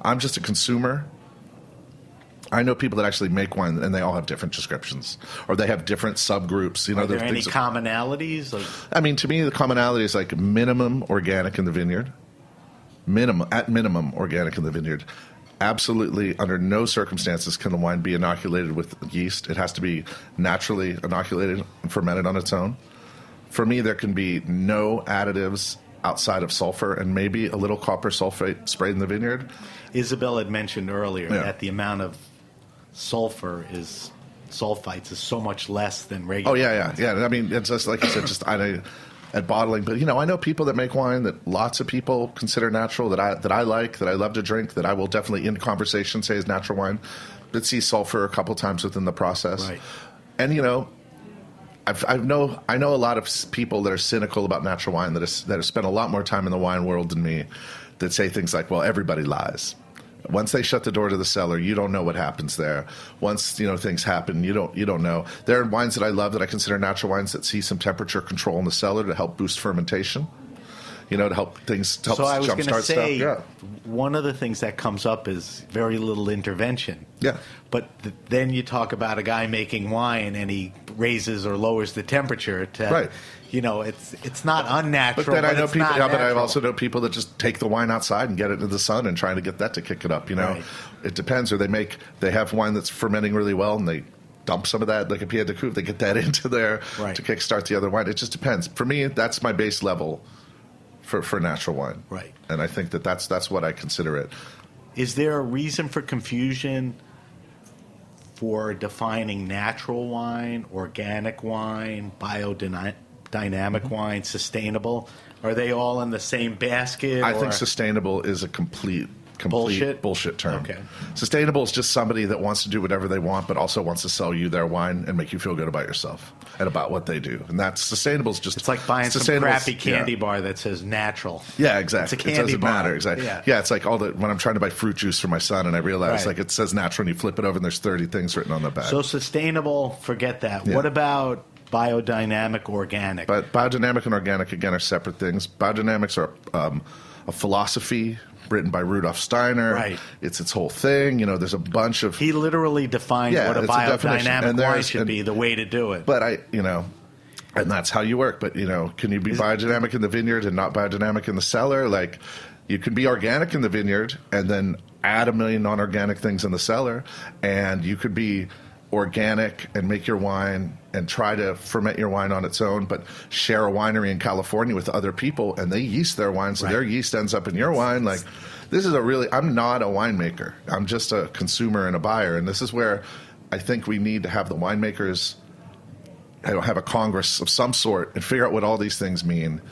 I'm just a consumer. I know people that actually make wine, and they all have different descriptions, or they have different subgroups. You know, are there any commonalities? I mean, to me, the commonality is like minimum organic in the vineyard. At minimum organic in the vineyard. Absolutely, under no circumstances can the wine be inoculated with yeast. It has to be naturally inoculated and fermented on its own. For me, there can be no additives outside of sulfur and maybe a little copper sulfate sprayed in the vineyard. Isabelle had mentioned earlier that the amount of sulfites is so much less than regular. Oh, yeah. I mean, it's just like I said, just at bottling. But, you know, I know people that make wine that lots of people consider natural, that I like, that I love to drink, that I will definitely in conversation say is natural wine, that see sulfur a couple times within the process. Right. And, you know, I know a lot of people that are cynical about natural wine that have spent a lot more time in the wine world than me, that say things like, well, everybody lies. Once they shut the door to the cellar, you don't know what happens there. Once, you know, things happen, you don't know. There are wines that I love that I consider natural wines that see some temperature control in the cellar to help boost fermentation. You know, to help things jumpstart stuff. So I was going to say, one of the things that comes up is very little intervention. Yeah. But then you talk about a guy making wine and he raises or lowers the temperature to, right. You know, it's not unnatural. But then I know it's people, not but I natural. also know people that just take the wine outside and get it into the sun and trying to get that to kick it up. You know, Right. It depends. Or they have wine that's fermenting really well and they dump some of that, like a Pied de Coupe, they get that into there to kickstart the other wine. It just depends. For me, that's my base level for natural wine. Right. And I think that's what I consider it. Is there a reason for confusion for defining natural wine, organic wine, biodynamic wine, sustainable? Are they all in the same basket? I think sustainable is a complete complete bullshit term. Okay. Sustainable is just somebody that wants to do whatever they want, but also wants to sell you their wine and make you feel good about yourself and about what they do. And that's sustainable. Is just it's like buying some crappy candy bar that says natural. Yeah, exactly. It's a candy it doesn't bar. matter. Exactly. Yeah, it's like when I'm trying to buy fruit juice for my son, and I realize like it says natural, and you flip it over, and there's 30 things written on the back. So sustainable, forget that. Yeah. What about biodynamic, organic? But biodynamic and organic, again, are separate things. Biodynamics are a philosophy written by Rudolf Steiner. Right. It's its whole thing. There's a bunch of... He literally defines what a biodynamic wine should be, the way to do it. But and that's how you work. But, can you be biodynamic in the vineyard and not biodynamic in the cellar? Like, you can be organic in the vineyard and then add 1 million non-organic things in the cellar. And you could be organic and make your wine and try to ferment your wine on its own, but share a winery in California with other people, and they yeast their wine, so their yeast ends up in your wine. Like, this is I'm not a winemaker. I'm just a consumer and a buyer, and this is where I think we need to have the winemakers have a congress of some sort and figure out what all these things mean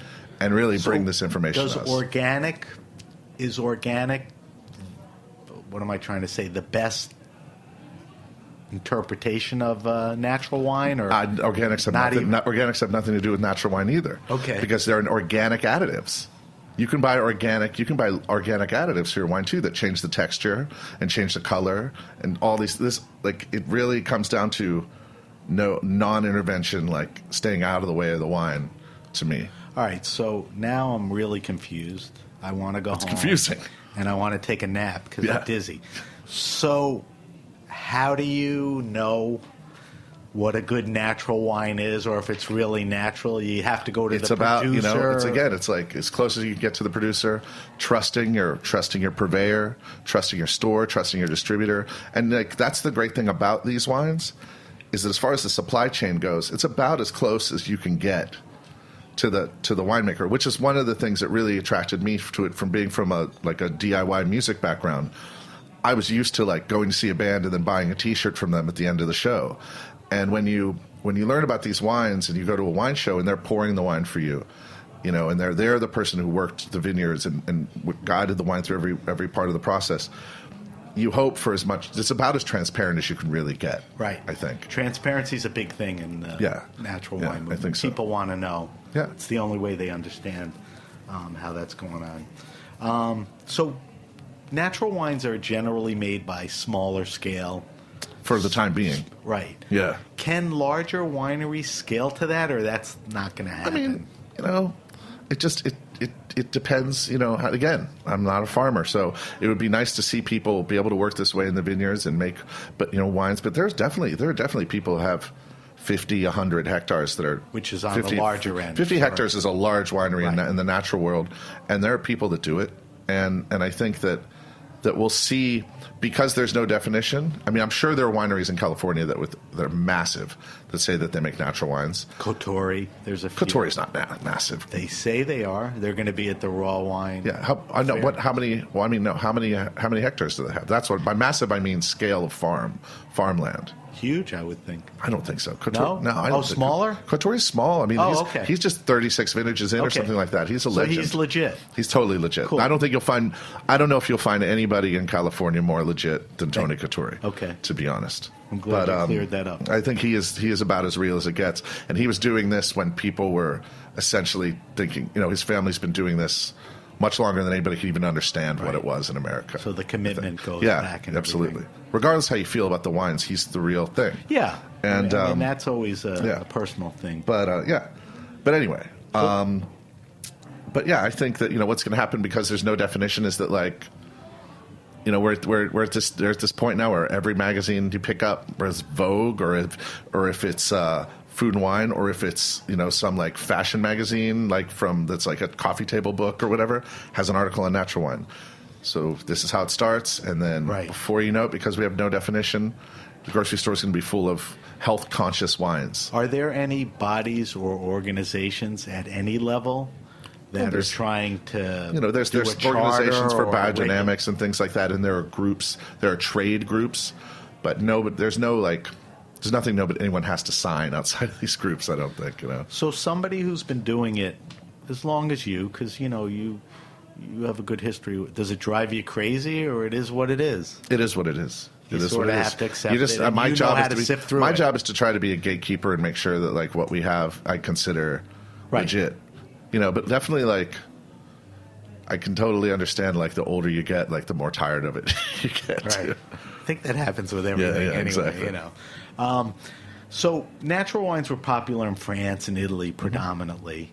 and really bring this information to us. Is organic, what am I trying to say, the best interpretation of natural wine, or organics have nothing to do with natural wine either. Okay, because they're organic additives. You can buy organic additives for your wine too that change the texture and change the color and all these. It really comes down to no non-intervention, like staying out of the way of the wine. To me, all right. So now I'm really confused. I want to go home. It's confusing, and I want to take a nap because I'm dizzy. So, how do you know what a good natural wine is, or if it's really natural? You have to go to the producer. It's like as close as you can get to the producer, trusting your purveyor, trusting your store, trusting your distributor. And that's the great thing about these wines, is that as far as the supply chain goes, it's about as close as you can get to the winemaker, which is one of the things that really attracted me to it, from being from a DIY music background. I was used to going to see a band and then buying a T-shirt from them at the end of the show. And when you learn about these wines and you go to a wine show and they're pouring the wine for you, and they're the person who worked the vineyards and guided the wine through every part of the process, you hope for as much. It's about as transparent as you can really get. Right. I think transparency is a big thing in natural wine movement. I think so. People want to know. Yeah. It's the only way they understand how that's going on. So natural wines are generally made by smaller scale. For the time being. Right. Yeah. Can larger wineries scale to that, or that's not going to happen? I mean, it depends, again, I'm not a farmer, so it would be nice to see people be able to work this way in the vineyards and make, wines. But there are definitely people who have 50, 100 hectares that are... Which is on the larger end. 50 hectares is a large winery in the natural world, and there are people that do it. And I think that we'll see, because there's no definition. I mean, I'm sure there are wineries in California that are massive that say that they make natural wines. Kotori, there's a few. Kotori's not massive. They say they are. They're going to be at the raw wine. Yeah, how many hectares do they have? That's what, by massive I mean scale of farmland. Huge, I would think. I don't think so. No, I don't think smaller? Kotori's small. I mean, he's just 36 vintages in or something like that. He's a legend. So he's legit. He's totally legit. Cool. I don't know if you'll find anybody in California more legit than Tony Kotori. Okay. To be honest. I'm glad you cleared that up. I think he is about as real as it gets. And he was doing this when people were essentially thinking, his family's been doing this much longer than anybody could even understand what it was in America. So the commitment goes back. And absolutely. Regardless how you feel about the wines, he's the real thing. Yeah. And that's always a personal thing. But But anyway. Cool. But yeah, I think that what's going to happen, because there's no definition, is that we're at this point now where every magazine you pick up, whether it's Vogue or if it's Food and Wine, or if it's some fashion magazine that's a coffee table book or whatever, has an article on natural wine. So this is how it starts, and then before you know it, because we have no definition, the grocery store is going to be full of health-conscious wines. Are there any bodies or organizations at any level that are trying to there's organizations for biodynamics and things like that, and there are groups, there are trade groups, but there's nothing anyone has to sign outside of these groups, I don't think. So somebody who's been doing it as long as you, because you have a good history. Does it drive you crazy, or it is what it is? It is what it is. You It is sort what of it is. have to accept You just, it, and my you job know is how to sift through my it. job is to try to be a gatekeeper and make sure that like what we have, I consider Right. legit. But definitely like, I can totally understand like the older you get, like the more tired of it you get. Right. Too. I think that happens with everything anyway, exactly. So natural wines were popular in France and Italy predominantly.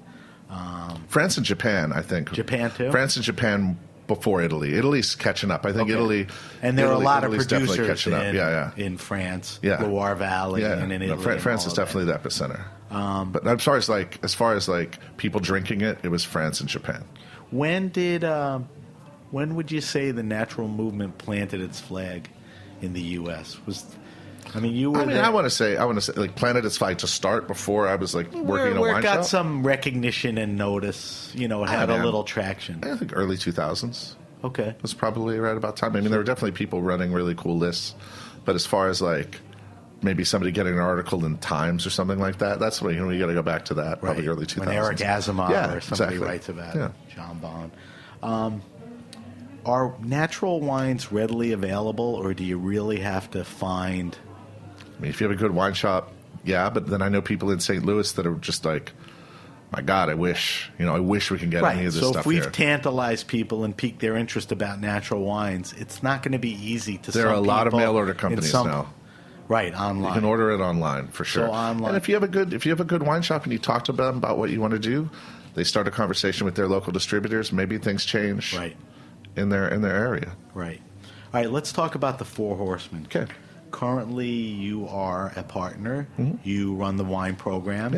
France and Japan, I think. Japan, too? France and Japan before Italy. Italy's catching up. I think Okay. Italy. And there are a lot of Italy's definitely producers catching up. in France, Yeah. Loire Valley, Yeah, and in Italy. No, and France all is of definitely the epicenter. But as far as people drinking it, it was France and Japan. that. When would you say the natural movement planted its flag in the U.S.? You were there. I want to say like planted its flag to start before I was like working in a where wine it got shop. some recognition and notice. It had a little traction. I think early 2000s. Okay. Was probably right about time. There were definitely people running really cool lists, but as far as like maybe somebody getting an article in Times or something like that, that's when you got to go back to that. Probably early 2000s. When Eric Asimov or somebody exactly. writes about Yeah. it, John Bond. Are natural wines readily available, or do you really have to find? If you have a good wine shop, yeah. But then I know people in St. Louis that are just like, my God, I wish we can get any of this so stuff if we've here. tantalized people and piqued their interest about natural wines, it's not going to be easy to. There are a lot of people mail order in companies some- now. Right, online. You can order it online for sure. So online. And if you have a good wine shop and you talk to them about what you want to do, they start a conversation with their local distributors. Maybe things change. Right. In their area. Right. All right, let's talk about the Four Horsemen. Okay. Currently, you are a partner. Mm-hmm. You run the wine program.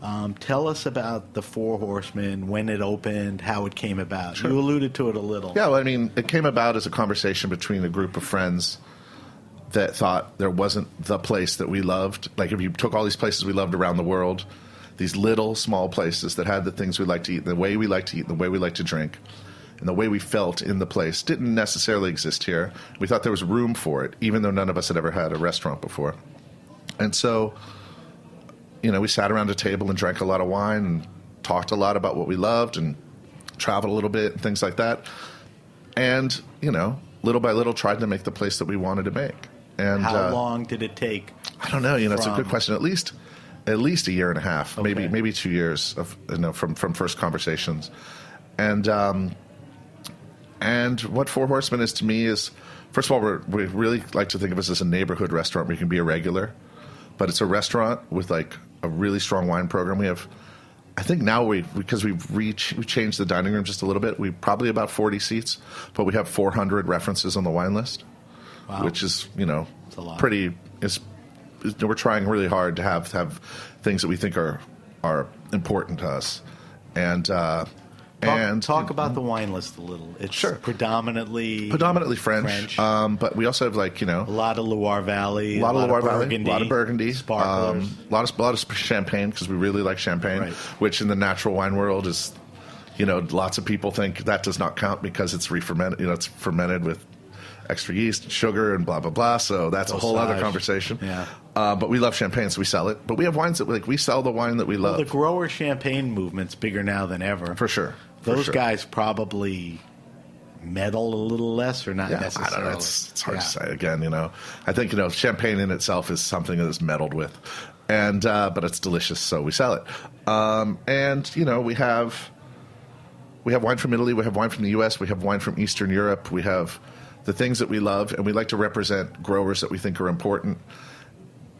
Yeah. Tell us about the Four Horsemen, when it opened, how it came about. Sure. You alluded to it a little. Yeah, well, it came about as a conversation between a group of friends that thought there wasn't the place that we loved. Like if you took all these places we loved around the world, these little small places that had the things we like to eat, the way we like to eat, the way we like to drink, and the way we felt in the place didn't necessarily exist here. We thought there was room for it, even though none of us had ever had a restaurant before. And so, we sat around a table and drank a lot of wine and talked a lot about what we loved and traveled a little bit and things like that. And, little by little tried to make the place that we wanted to make. And How long did it take? I don't know. It's a good question. At least a year and a half, Okay. maybe 2 years of from first conversations. And what Four Horsemen is to me is, first of all, we really like to think of us as a neighborhood restaurant where you can be a regular, but it's a restaurant with like a really strong wine program. We have, I think now because we've changed the dining room just a little bit. We probably about 40 seats, but we have 400 references on the wine list, Wow. which is a lot. pretty. We're trying really hard to have things that we think are important to us, and. Talk about the wine list a little. It's Sure. predominantly French. But we also have a lot of Loire Valley, a lot of Loire Valley, Burgundy, a lot of Burgundy, sparklers, a lot of champagne because we really like champagne, Right. which in the natural wine world is, lots of people think that does not count because it's re-fermented. It's fermented with extra yeast, and sugar, and blah blah blah. So that's a whole other Dosage. conversation. Yeah. But we love champagne, so we sell it. But we have wines that we sell the wine that we love The grower champagne movement's bigger now than ever. for sure. Those guys probably meddle a little less, or not necessarily. I don't know. It's hard to say. Again, I think champagne in itself is something that is meddled with, and but it's delicious, so we sell it. And we have wine from Italy, we have wine from the U.S., we have wine from Eastern Europe, we have the things that we love, and we like to represent growers that we think are important.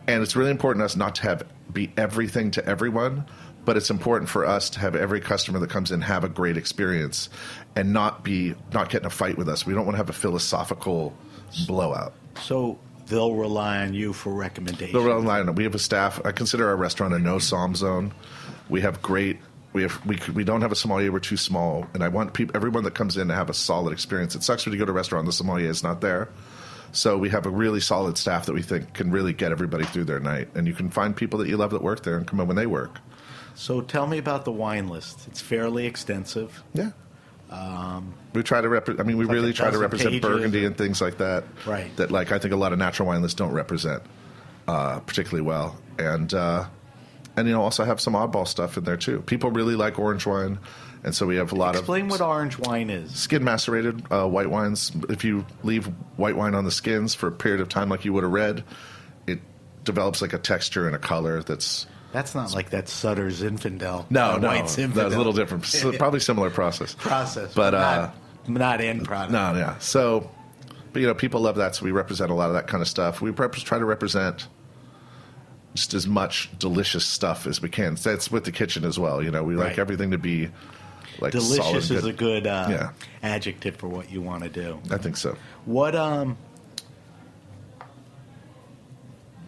And it's really important to us not to be everything to everyone, but it's important for us to have every customer that comes in have a great experience and not get in a fight with us. We don't want to have a philosophical blowout. So they'll rely on you for recommendations. We have a staff. I consider our restaurant a no psalm zone. We have great. We don't have a sommelier. We're too small, and I want everyone that comes in to have a solid experience. It sucks when you go to a restaurant and the sommelier is not there. So we have a really solid staff that we think can really get everybody through their night, and you can find people that you love that work there and come in when they work. So tell me about the wine list. It's fairly extensive. Yeah. We try to we really try to represent pages Burgundy and things like that. Right. That I think a lot of natural wine lists don't represent particularly well. And And, also have some oddball stuff in there, too. People really like orange wine, and so we have a lot Explain what orange wine is. skin macerated white wines. If you leave white wine on the skins for a period of time like you would a red, it develops like a texture and a color that's... That's not like that Sutter's Infidel. No, White that's Zinfandel. a little different. Probably similar process. But not end product. No, yeah. So, but people love that, so we represent a lot of that kind of stuff. We try to represent just as much delicious stuff as we can. That's with the kitchen as well. We like everything to be like delicious solid, is a good yeah. adjective for what you want to do. I think so. What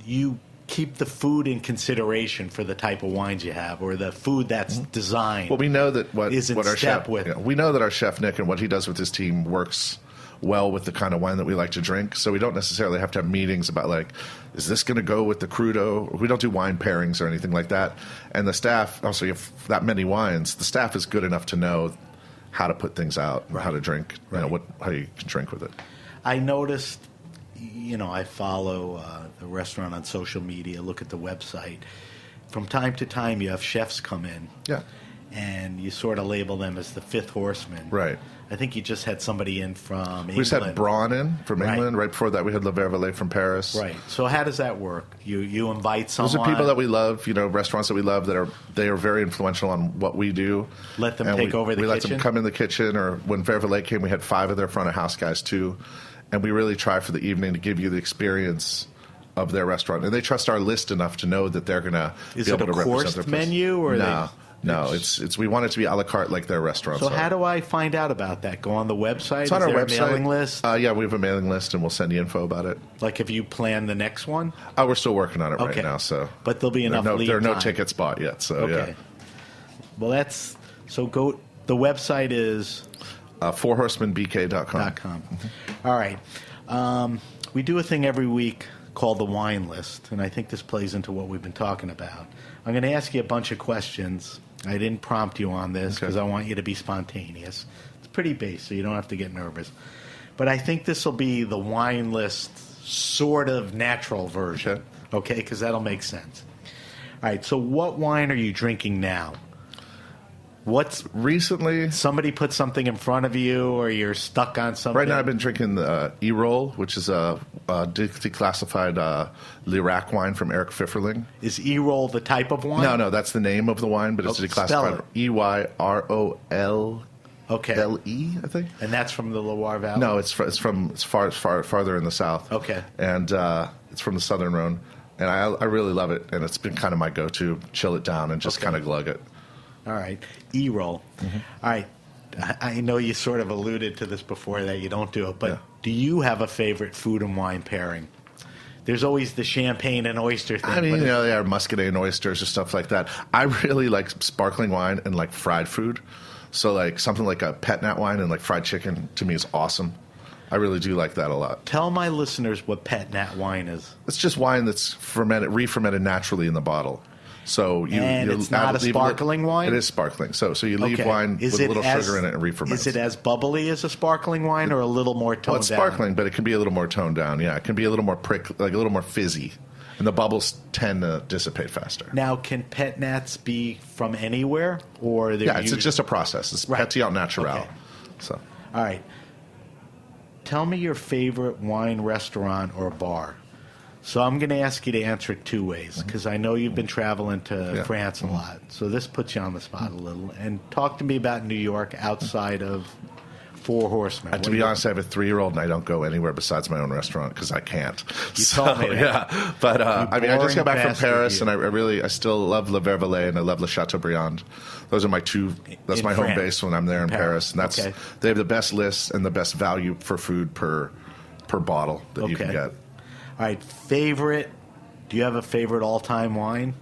you keep the food in consideration for the type of wines you have, or the food that's designed. Well, we know that what our chef with. We know that our chef Nick and what he does with his team works well with the kind of wine that we like to drink. So we don't necessarily have to have meetings about like, is this going to go with the Crudo? We don't do wine pairings or anything like that. And the staff, also, you have that many wines. The staff is good enough to know how to put things out, or how to drink, how you can drink with it. I noticed, I follow the restaurant on social media, look at the website. From time to time, you have chefs come in. Yeah. And you sort of label them as the Fifth Horseman. Right. I think you just had somebody in from England. We just had Braun in from England. Right before that, we had Le Vervalet from Paris. Right. So how does that work? You invite someone. Those are people that we love, restaurants that we love that are very influential on what we do. Let them take over the kitchen? We let them come in the kitchen, or when Vervalet came, we had 5 of their front of house guys too. And we really try for the evening to give you the experience of their restaurant. And they trust our list enough to know that they're going to be able to represent their place. Is it a coursed menu? Or No, it's we want it to be a la carte like their restaurants. So how do I find out about that? Go on the website? It's on our website. A mailing list? Yeah, we have a mailing list, and we'll send you info about it. Like if you plan the next one? Oh, we're still working on it right now. So, but there'll be enough lead There are no time. tickets bought yet. So okay. Well, go. The website is fourhorsemenbk.com. Mm-hmm. All right. We do a thing every week called the wine list, and I think this plays into what we've been talking about. I'm going to ask you a bunch of questions. I didn't prompt you on this because I want you to be spontaneous. It's pretty basic, so you don't have to get nervous. But I think this will be the wine list sort of natural version, okay? Because that'll make sense. All right, so what wine are you drinking now? What's recently? Somebody put something in front of you, or you're stuck on something? Right now, I've been drinking the E-Roll, which is a declassified Lirac wine from Eric Pfifferling. Is E-Roll the type of wine? No, that's the name of the wine, but it's a declassified EYROL. Okay. LE, I think. And that's from the Loire Valley? No, it's farther in the south. Okay. And it's from the Southern Rhone, and I really love it, and it's been kind of my go-to. Chill it down and just kind of glug it. All right. E-roll. Mm-hmm. All right. I know you sort of alluded to this before that you don't do it, but do you have a favorite food and wine pairing? There's always the champagne and oyster thing. I mean, they are muscadet and oysters or stuff like that. I really like sparkling wine and like fried food. So like something like a pet nat wine and like fried chicken to me is awesome. I really do like that a lot. Tell my listeners what pet nat wine is. It's just wine that's re-fermented naturally in the bottle. So it's not a sparkling wine? It is sparkling. So you leave wine with a little sugar in it and re-ferment. Is it as bubbly as a sparkling wine, or a little more toned down? It's sparkling, but it can be a little more toned down. Yeah, it can be a little more like a little more fizzy, and the bubbles tend to dissipate faster. Now, can pet nats be from anywhere, or it's just a process. It's Petit Natural. Okay. So, all right. Tell me your favorite wine restaurant or bar. So I'm going to ask you to answer it 2 ways, because I know you've been traveling to France a lot. So this puts you on the spot a little. And talk to me about New York outside of Four Horsemen. To be honest, I have a 3-year-old, and I don't go anywhere besides my own restaurant because I can't. You told me that. Yeah. But I just got back from Paris, and I still love Le Vervalet, and I love Le Chateaubriand. Those are my two. That's my home base when I'm there in Paris. And they have the best lists and the best value for food per bottle that you can get. All right, favorite. Do you have a favorite all-time wine?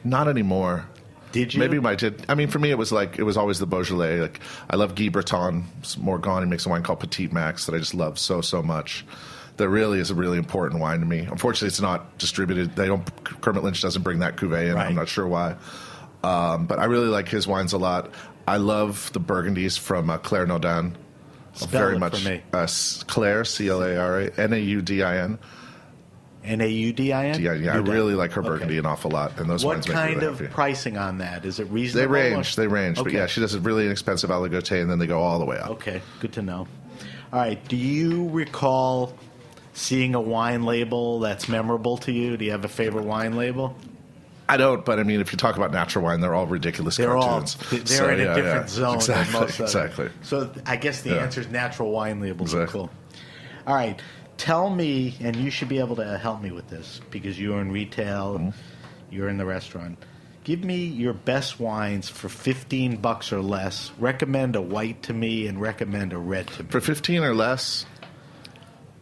Not anymore. Did you? Maybe I did. I mean, for me, it was always the Beaujolais. Like, I love Guy Breton. Morgon. He makes a wine called Petit Max that I just love so much. That really is a really important wine to me. Unfortunately, it's not distributed. Kermit Lynch doesn't bring that cuvée in. Right. I'm not sure why. But I really like his wines a lot. I love the Burgundies from Claire Naudin. Spell very it much for me. Claire, Clare, Naudin. Naudin? Yeah, I really like her Burgundy an awful lot, and those What wines make me kind really of happy. pricing on that? Is it reasonable? They range. But Okay. yeah, she does a really inexpensive aligoté, and then they go all the way up. Okay, good to know. All right, do you recall seeing a wine label that's memorable to you? Do you have a favorite wine label? I don't, but I mean, if you talk about natural wine, they're all ridiculous cartoons. They're in a different zone than most of Exactly. So I guess the answer is natural wine labels are Exactly. cool. All right, tell me, and you should be able to help me with this because you're in retail, you're in the restaurant. Give me your best wines for $15 or less. Recommend a white to me and recommend a red to me. For 15 or less,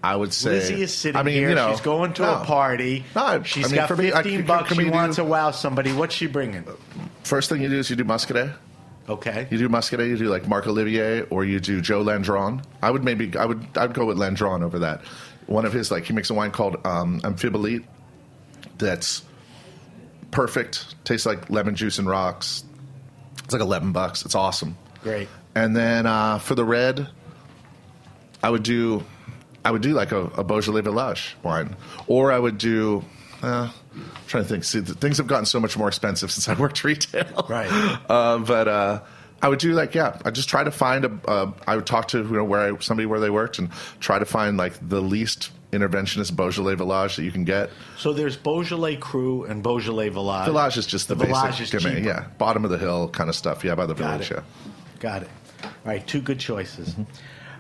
I would say. Lizzie is sitting here. here. She's going to a party. She's got for me, $15. can She we wants do- to wow somebody. What's she bringing? First thing you do is you do Muscadet. Okay. You do Muscadet. You do like Marc Olivier, or you do Joe Landron. I'd go with Landron over that. One of his, like, he makes a wine called Amphibolite that's perfect. Tastes like lemon juice and rocks. It's like $11. It's awesome. Great. And then for the red, I would do like a Beaujolais Village wine, or I would do. I'm trying to think. See, things have gotten so much more expensive since I worked retail. Right. But I would do like I just try to find I would talk to where they worked and try to find like the least interventionist Beaujolais Village that you can get. So there's Beaujolais Cru and Beaujolais Village. Village is just the Village basic, is cheaper. yeah, bottom of the hill kind of stuff. Yeah, by the Got village. it. Yeah. Got it. All right, two good choices.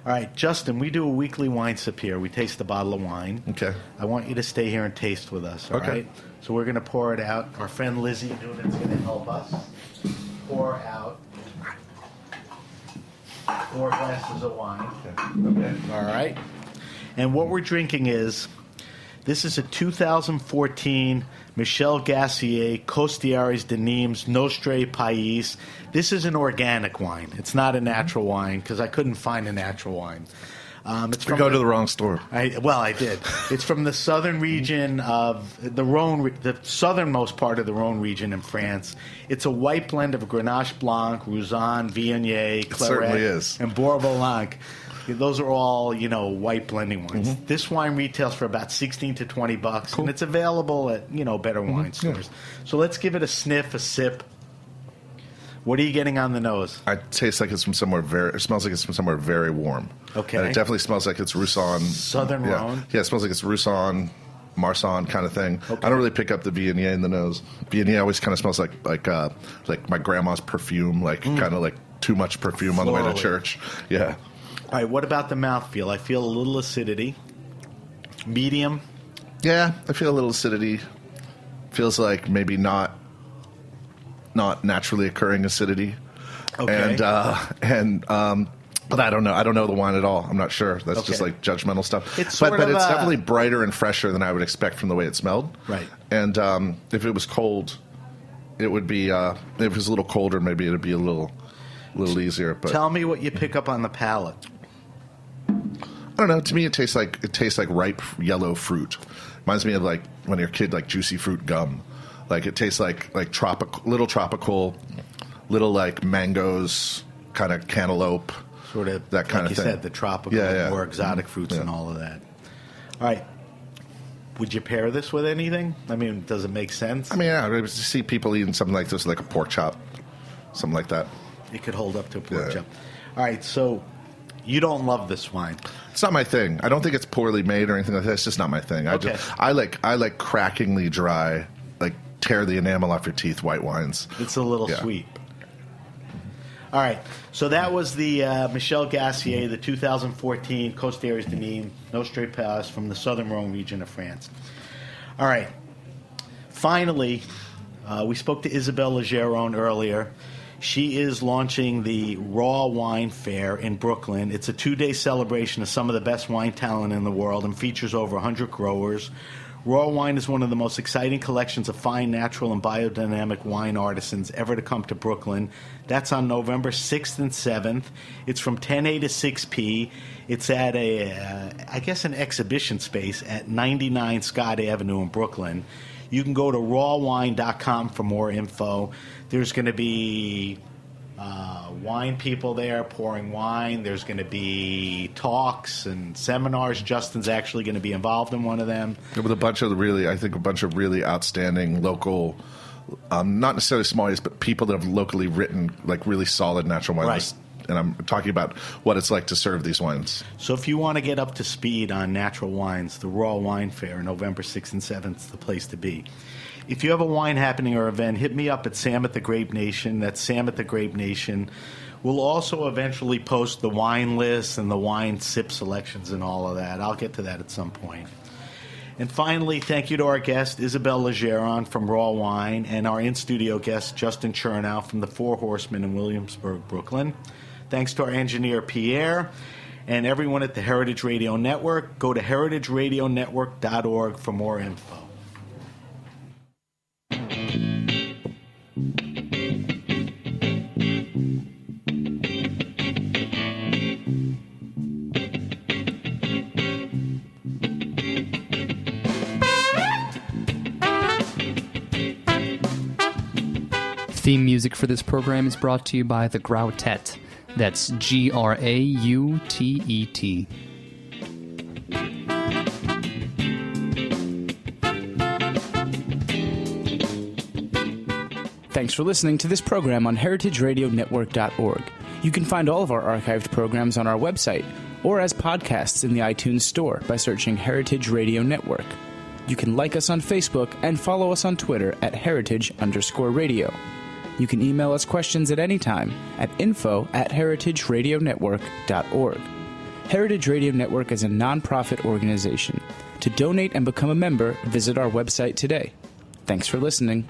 All right, Justin, we do a weekly wine sip here. We taste a bottle of wine. Okay. I want you to stay here and taste with us, all Okay. right? So we're going to pour it out. Our friend Lizzie Noonan's going to help us pour out 4 glasses of wine. Okay. All right. And what we're drinking is, this is a 2014 Michel Gassier Costières de Nîmes Nostre Pays. This is an organic wine. It's not a natural wine because I couldn't find a natural wine. It's You go to the wrong store. I did. It's from the southern region of the Rhone, the southernmost part of the Rhone region in France. It's a white blend of Grenache Blanc, Roussanne, Viognier, certainly Claret, is. and Bourboulon. Those are all, white blending wines. This wine retails for about $16 to $20, and it's available at, better wine stores. So let's give it a sniff, a sip. What are you getting on the nose? It tastes like it's from somewhere it smells like it's from somewhere very warm. Okay. And it definitely smells like it's Roussanne. Southern yeah. Rhone? Yeah, it smells like it's Roussanne, Marsanne kind of thing. Okay. I don't really pick up the Viognier in the nose. Viognier always kind of smells like my grandma's perfume, kind of like too much perfume on the way to Florally. church. Yeah. All right, what about the mouthfeel? I feel a little acidity. Medium? Yeah, I feel a little acidity. Feels like maybe not naturally occurring acidity. Okay. But I don't know. I don't know the wine at all. I'm not sure. That's just Okay. like judgmental stuff. It's but sort of it's a- definitely brighter and fresher than I would expect from the way it smelled. Right. And if it was cold, it would be. If it was a little colder, maybe it would be a little easier. But Tell me what you pick up on the palate. I don't know. To me, it tastes like ripe yellow fruit. Reminds me of like when you're a kid, like juicy fruit gum. Like it tastes like tropical, little like mangoes, kind of cantaloupe, Sort of that kind like of you thing. said, the tropical, Yeah. more exotic fruits and all of that. All right. Would you pair this with anything? I mean, does it make sense? I mean, yeah, I see people eating something like this, like a pork chop, something like that. It could hold up to a pork Yeah. chop. All right, so you don't love this wine. It's not my thing. I don't think it's poorly made or anything like that. It's just not my thing. Okay. I like crackingly dry, like tear the enamel off your teeth white wines. It's a little Yeah. sweet. All right, so that was the Michel Gassier, the 2014 Costières de Nîmes Nostre Pays from the southern Rhone region of France. All right, finally, we spoke to Isabelle Legeron earlier. She is launching the Raw Wine Fair in Brooklyn. It's a 2-day celebration of some of the best wine talent in the world and features over 100 growers. Raw wine is one of the most exciting collections of fine, natural, and biodynamic wine artisans ever to come to Brooklyn. That's on November 6th and 7th. It's from 10A to 6P. It's at an exhibition space at 99 Scott Avenue in Brooklyn. You can go to rawwine.com for more info. There's going to be wine people there pouring wine. There's going to be talks and seminars. Justin's actually going to be involved in one of them. With a bunch of really outstanding local, not necessarily sommeliers, but people that have locally written like really solid natural wines. Right. And I'm talking about what it's like to serve these wines. So if you want to get up to speed on natural wines, the Raw Wine Fair, November 6th and 7th is the place to be. If you have a wine happening or event, hit me up at Sam at the Grape Nation. That's Sam at the Grape Nation. We'll also eventually post the wine lists and the wine sip selections and all of that. I'll get to that at some point. And finally, thank you to our guest, Isabelle Legeron from Raw Wine, and our in-studio guest, Justin Chearno from the Four Horsemen in Williamsburg, Brooklyn. Thanks to our engineer, Pierre, and everyone at the Heritage Radio Network. Go to heritageradionetwork.org for more info. Theme music for this program is brought to you by the Grautet. That's Grautet. Thanks for listening to this program on heritageradionetwork.org. You can find all of our archived programs on our website or as podcasts in the iTunes Store by searching Heritage Radio Network. You can like us on Facebook and follow us on Twitter at @heritage_radio. You can email us questions at any time at info@heritageradionetwork.org. Heritage Radio Network is a nonprofit organization. To donate and become a member, visit our website today. Thanks for listening.